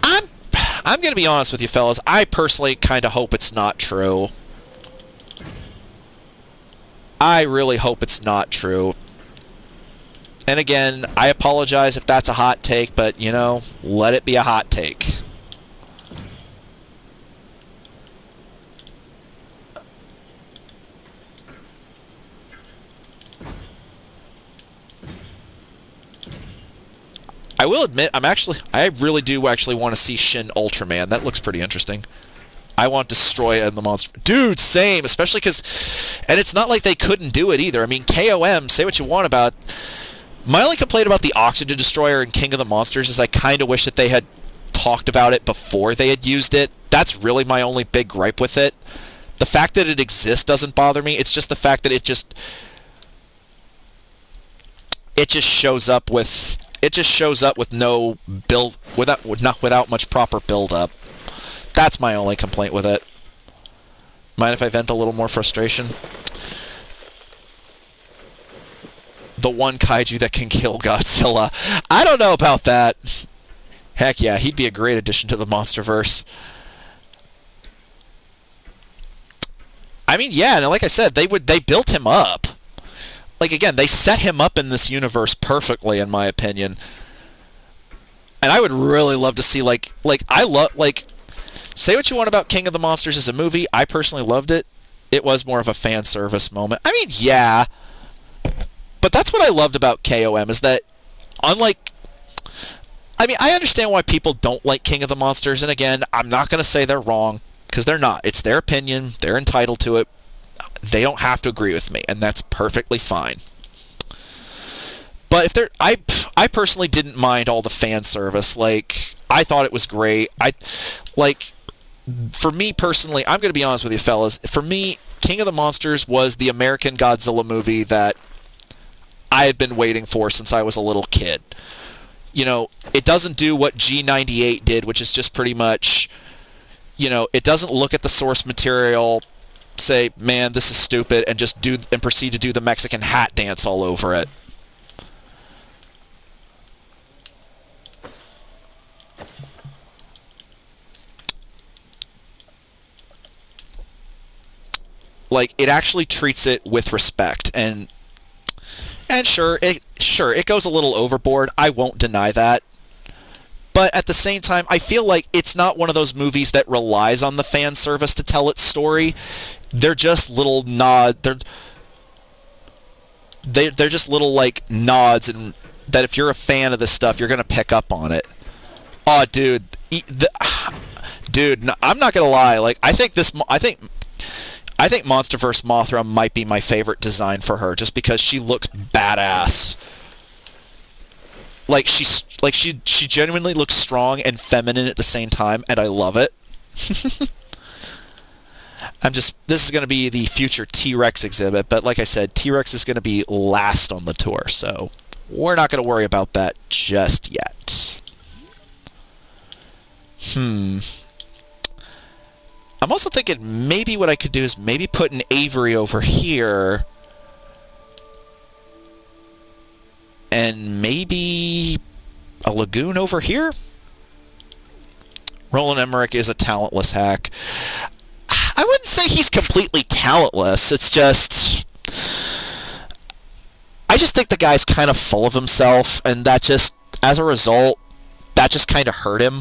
I'm gonna be honest with you, fellas. I personally kind of hope it's not true. I really hope it's not true. And again, I apologize if that's a hot take, but, let it be a hot take. I will admit, I really do actually want to see Shin Ultraman. That looks pretty interesting. I want Destroya and the monster. Dude, same. Especially because, and it's not like they couldn't do it either. I mean, KOM, say what you want about. My only complaint about the Oxygen Destroyer and King of the Monsters is I kind of wish that they had talked about it before they had used it. That's really my only big gripe with it. The fact that it exists doesn't bother me. It's just the fact that it just shows up with no build, without much proper build up. That's my only complaint with it. Mind if I vent a little more frustration? The one kaiju that can kill Godzilla. I don't know about that. Heck yeah, he'd be a great addition to the MonsterVerse. I mean, yeah, and like I said, they built him up. Like, again, they set him up in this universe perfectly, in my opinion. And I would really love to see, say what you want about King of the Monsters as a movie. I personally loved it. It was more of a fan service moment. I mean, yeah. But that's what I loved about KOM, is that, unlike... I mean, I understand why people don't like King of the Monsters, and again, I'm not going to say they're wrong, because they're not. It's their opinion. They're entitled to it. They don't have to agree with me, and that's perfectly fine. But if they're... I personally didn't mind all the fan service. Like, I thought it was great. For me personally, I'm going to be honest with you, fellas. For me, King of the Monsters was the American Godzilla movie that I had been waiting for since I was a little kid. It doesn't do what G98 did, which is just pretty much, it doesn't look at the source material, say, man, this is stupid, and just proceed to do the Mexican hat dance all over it. Like, it actually treats it with respect, and sure, it goes a little overboard. I won't deny that. But at the same time, I feel like it's not one of those movies that relies on the fan service to tell its story. They're just little they're just little, like, nods, and that if you're a fan of this stuff, you're going to pick up on it. Oh, dude. Dude, I'm not going to lie. Like, I think MonsterVerse Mothra might be my favorite design for her, just because she looks badass. She genuinely looks strong and feminine at the same time, and I love it. This is going to be the future T-Rex exhibit, but like I said, T-Rex is going to be last on the tour, so we're not going to worry about that just yet. I'm also thinking maybe what I could do is maybe put an Avery over here, and maybe a Lagoon over here? Roland Emmerich is a talentless hack. I wouldn't say he's completely talentless. It's just... I just think the guy's kind of full of himself, and that just, as a result, that just kind of hurt him.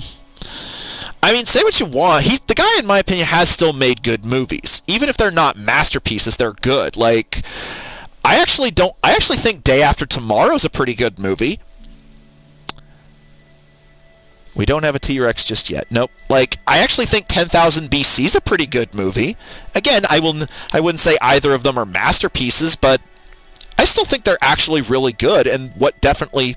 I mean, say what you want. The guy, in my opinion, has still made good movies. Even if they're not masterpieces, they're good. Like, I actually think Day After Tomorrow's a pretty good movie. We don't have a T-Rex just yet. Nope. Like, I actually think 10,000 BC's a pretty good movie. Again, I wouldn't say either of them are masterpieces, but I still think they're actually really good, and what definitely,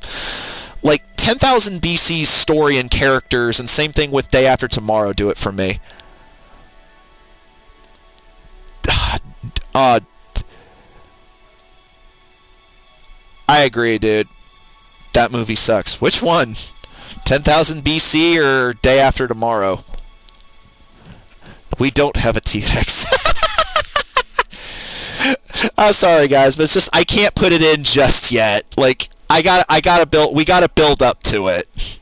like 10,000 BC's story and characters, and same thing with Day After Tomorrow do it for me. I agree, dude. That movie sucks. Which one? 10,000 BC or Day After Tomorrow? We don't have a T-Rex. I'm sorry, guys, but it's just I can't put it in just yet. Like we gotta build up to it,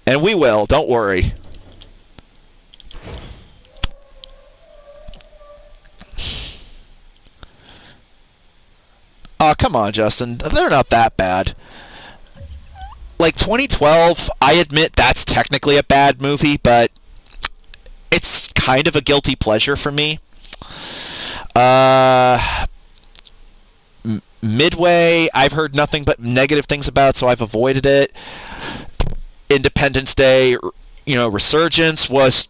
and we will. Don't worry. Oh, come on, Justin. They're not that bad. Like 2012, I admit that's technically a bad movie, but it's kind of a guilty pleasure for me. Midway, I've heard nothing but negative things about, so I've avoided it. Independence Day, Resurgence was,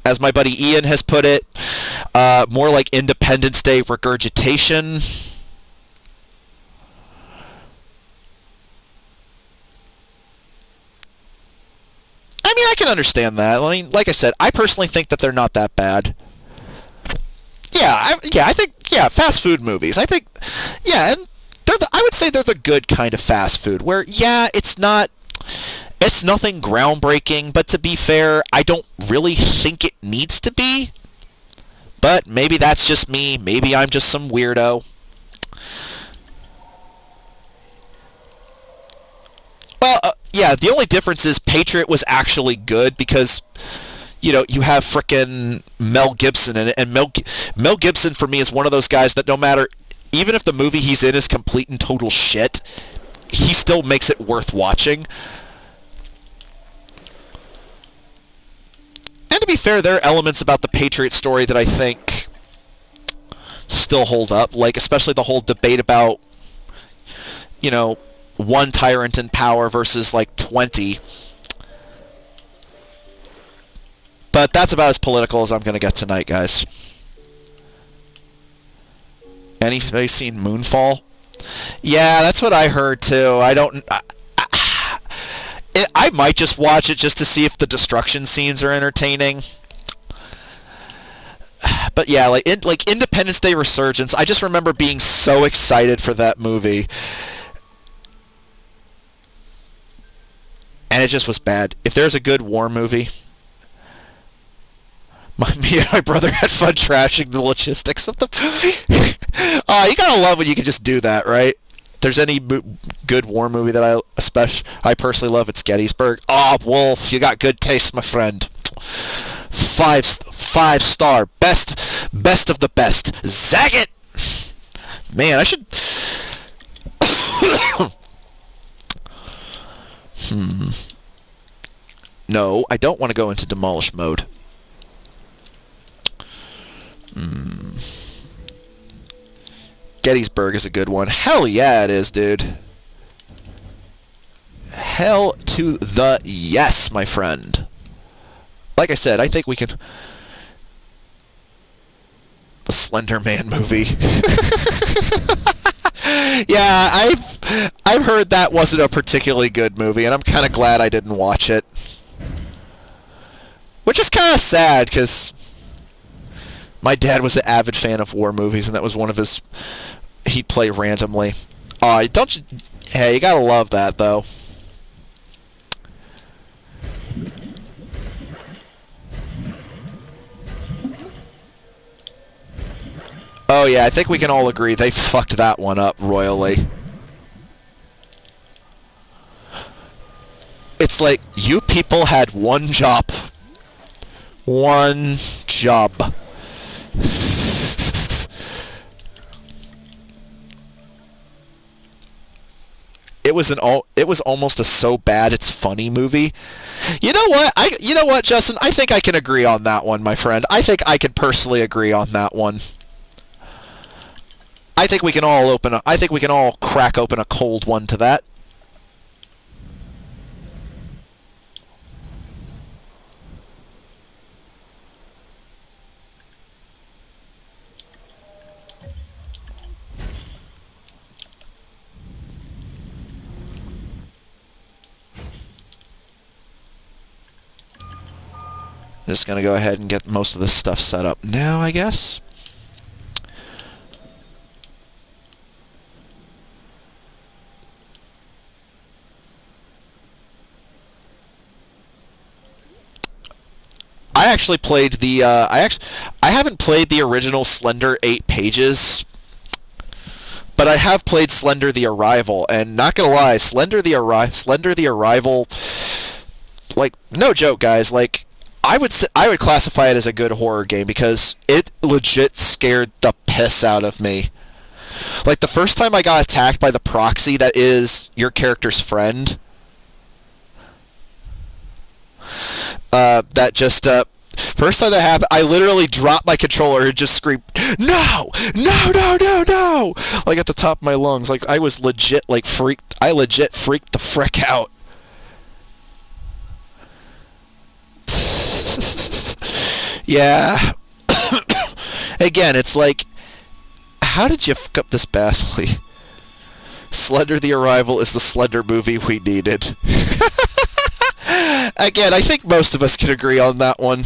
as my buddy Ian has put it, more like Independence Day regurgitation. I mean, I can understand that. I mean, like I said, I personally think that they're not that bad. I think fast food movies. I think, and I would say they're the good kind of fast food. Where, it's nothing groundbreaking, but to be fair, I don't really think it needs to be. But maybe that's just me. Maybe I'm just some weirdo. Well, the only difference is Patriot was actually good because, you have frickin' Mel Gibson in it, and Mel Gibson for me is one of those guys that no matter, even if the movie he's in is complete and total shit, he still makes it worth watching. And to be fair, there are elements about the Patriot story that I think still hold up, like especially the whole debate about, one tyrant in power versus like 20. But that's about as political as I'm going to get tonight, guys. Anybody seen Moonfall? Yeah, that's what I heard too. I might just watch it just to see if the destruction scenes are entertaining. But yeah, like Independence Day Resurgence, I just remember being so excited for that movie. And it just was bad. If there's a good war movie, me and my brother had fun trashing the logistics of the movie. You gotta love when you can just do that, right? If there's any good war movie that I personally love, it's Gettysburg. Oh, Wolf, you got good taste, my friend. Five star, best of the best. Zag it, man. I should. No, I don't want to go into demolish mode. Gettysburg is a good one. Hell yeah, it is, dude. Hell to the yes, my friend. Like I said, I think we can. The Slender Man movie. Yeah, I've heard that wasn't a particularly good movie, and I'm kind of glad I didn't watch it. Which is kind of sad, because my dad was an avid fan of war movies, and that was one of his. He'd play randomly. Don't you? Hey, you gotta love that, though. Oh yeah, I think we can all agree they fucked that one up royally. It's like, you people had one job. One job. It was almost a so bad it's funny movie. You know what, Justin? I think I can agree on that one, my friend. I think I can personally agree on that one. I think we can all crack open a cold one to that. Just going to go ahead and get most of this stuff set up now, I guess. I actually played the I haven't played the original Slender 8 pages, but I have played Slender the Arrival, and not gonna lie, Slender the Arrival, like, no joke, guys, like, I would classify it as a good horror game because it legit scared the piss out of me. Like, the first time I got attacked by the proxy that is your character's friend, that just first time that happened, I literally dropped my controller and just screamed, "No! No, no, no, no!" Like, at the top of my lungs. Like, I was legit, like, freaked. I legit freaked the frick out. Yeah. Again, it's like, how did you fuck up this badly? Slender the Arrival is the Slender movie we needed. Again, I think most of us can agree on that one.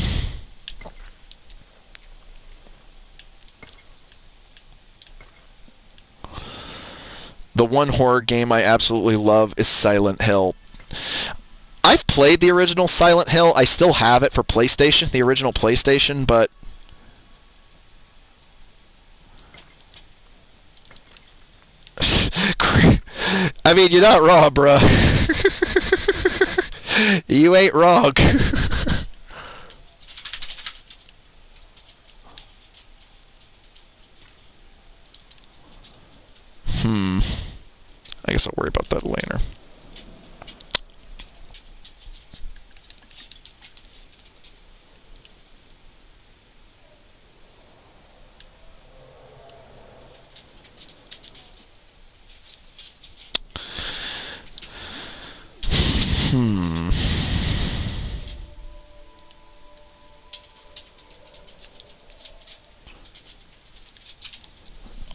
The one horror game I absolutely love is Silent Hill. I've played the original Silent Hill. I still have it for PlayStation, the original PlayStation, but I mean, you're not wrong, bruh. You ain't wrong. I guess I'll worry about that later.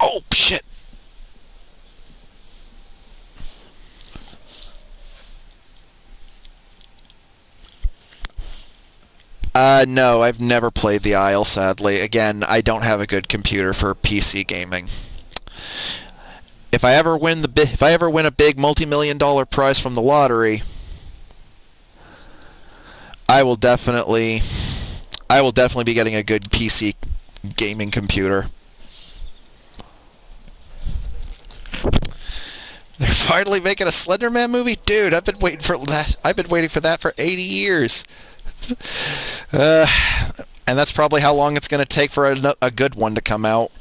Oh, shit. No, I've never played the Isle, sadly. Again, I don't have a good computer for PC gaming. If I ever win a big multi-million-dollar prize from the lottery, I will definitely be getting a good PC gaming computer. They're finally making a Slender Man movie? Dude, I've been waiting for that. I've been waiting for that for 80 years. And that's probably how long it's going to take for a good one to come out.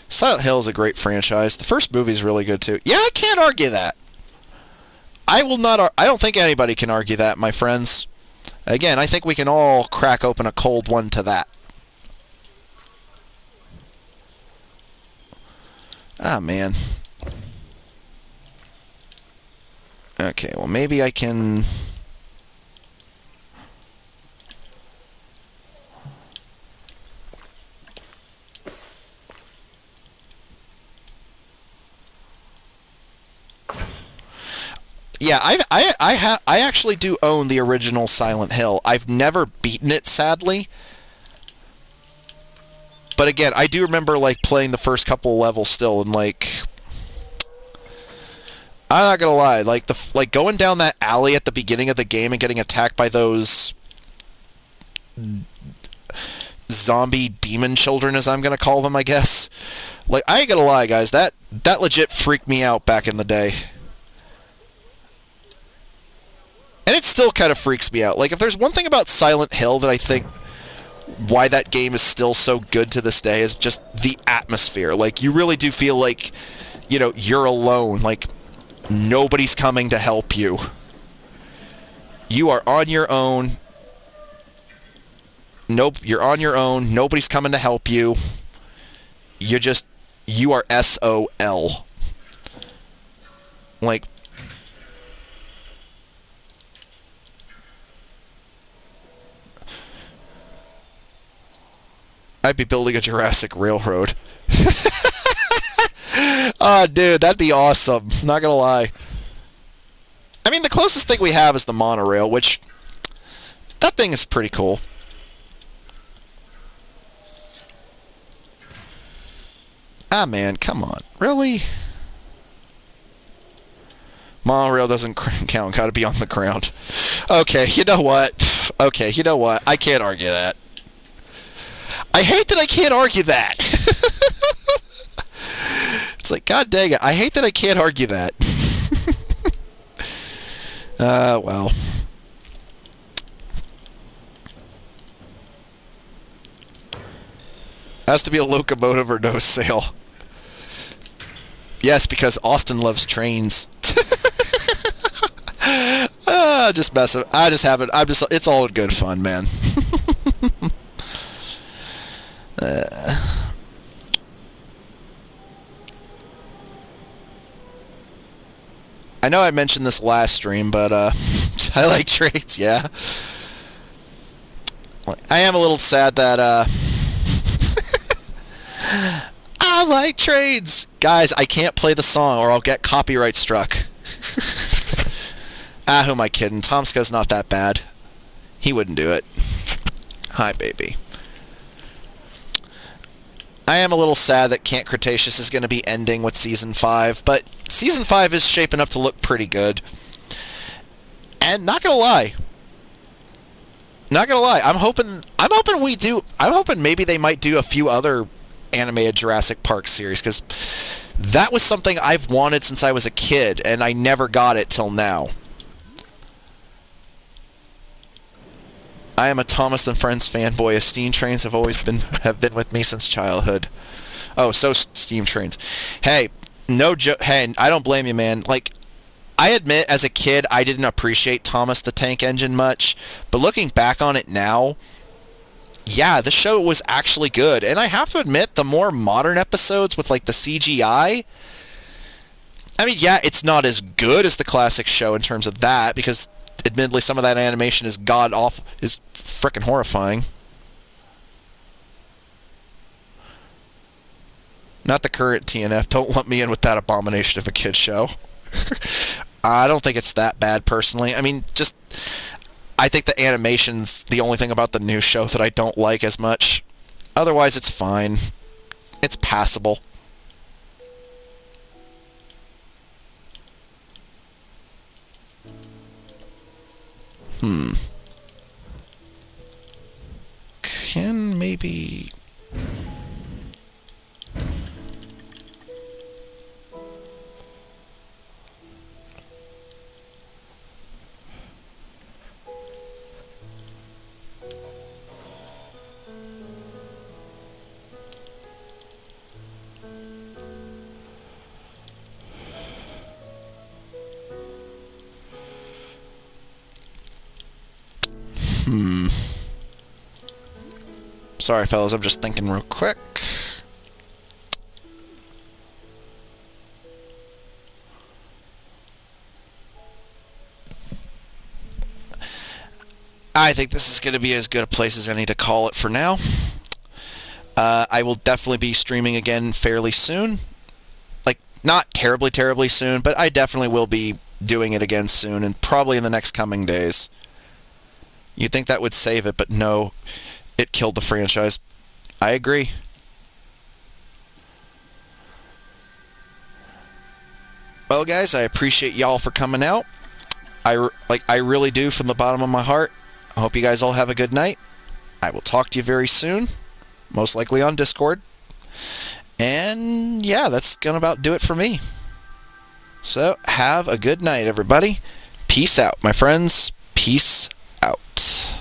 Silent Hill is a great franchise. The first movie is really good too. Yeah, I can't argue that. I don't think anybody can argue that, my friends. Again, I think we can all crack open a cold one to that. Ah, man. Okay, well, maybe I can... Yeah, I actually do own the original Silent Hill. I've never beaten it, sadly. But again, I do remember, like, playing the first couple levels still, and, like, I'm not gonna lie, like going down that alley at the beginning of the game and getting attacked by those zombie demon children, as I'm gonna call them, I guess. Like, I ain't gonna lie, guys, that legit freaked me out back in the day. And it still kind of freaks me out. Like, if there's one thing about Silent Hill that I think why that game is still so good to this day is just the atmosphere. Like, you really do feel like, you know, you're alone. Like, nobody's coming to help you. You are on your own. Nope, you're on your own. Nobody's coming to help you. You are SOL. Like, I'd be building a Jurassic Railroad. Oh, dude, that'd be awesome. Not gonna lie. I mean, the closest thing we have is the monorail, which That thing is pretty cool. Ah, man, come on. Really? Monorail doesn't count. Gotta be on the ground. Okay, you know what? Okay, you know what? I can't argue that. I hate that I can't argue that. It's like, god dang it. I hate that I can't argue that. Well. Has to be a locomotive or no sail. Yes, because Austin loves trains. Just messing. I just haven't. I'm just. It's all good fun, man. I know I mentioned this last stream, but I like trains. Yeah, I am a little sad that I like trains, guys. I can't play the song, or I'll get copyright struck. Who am I kidding? Tomska's not that bad. He wouldn't do it. Hi, baby. I am a little sad that Camp Cretaceous is going to be ending with Season 5, but Season 5 is shaping up to look pretty good. And not going to lie. Not going to lie. I'm hoping maybe they might do a few other animated Jurassic Park series, because that was something I've wanted since I was a kid, and I never got it till now. I am a Thomas and Friends fanboy. Steam trains have been with me since childhood. Oh, so steam trains. Hey, no joke. Hey, I don't blame you, man. Like, I admit, as a kid, I didn't appreciate Thomas the Tank Engine much, but looking back on it now, yeah, the show was actually good. And I have to admit, the more modern episodes with like the CGI, I mean, yeah, it's not as good as the classic show in terms of that, because admittedly some of that animation is god-awful, is frickin' horrifying. Not the current TNF. Don't lump me in with that abomination of a kid show. I don't think it's that bad, personally. I mean, just... I think the animation's the only thing about the new show that I don't like as much. Otherwise, it's fine. It's passable. Can maybe... Sorry, fellas, I'm just thinking real quick. I think this is going to be as good a place as any to call it for now. I will definitely be streaming again fairly soon. Like, not terribly, terribly soon, but I definitely will be doing it again soon, and probably in the next coming days. You'd think that would save it, but no, it killed the franchise. I agree. Well, guys, I appreciate y'all for coming out. I really do, from the bottom of my heart. I hope you guys all have a good night. I will talk to you very soon, most likely on Discord. And yeah, that's gonna about do it for me. So have a good night, everybody. Peace out, my friends. Peace out.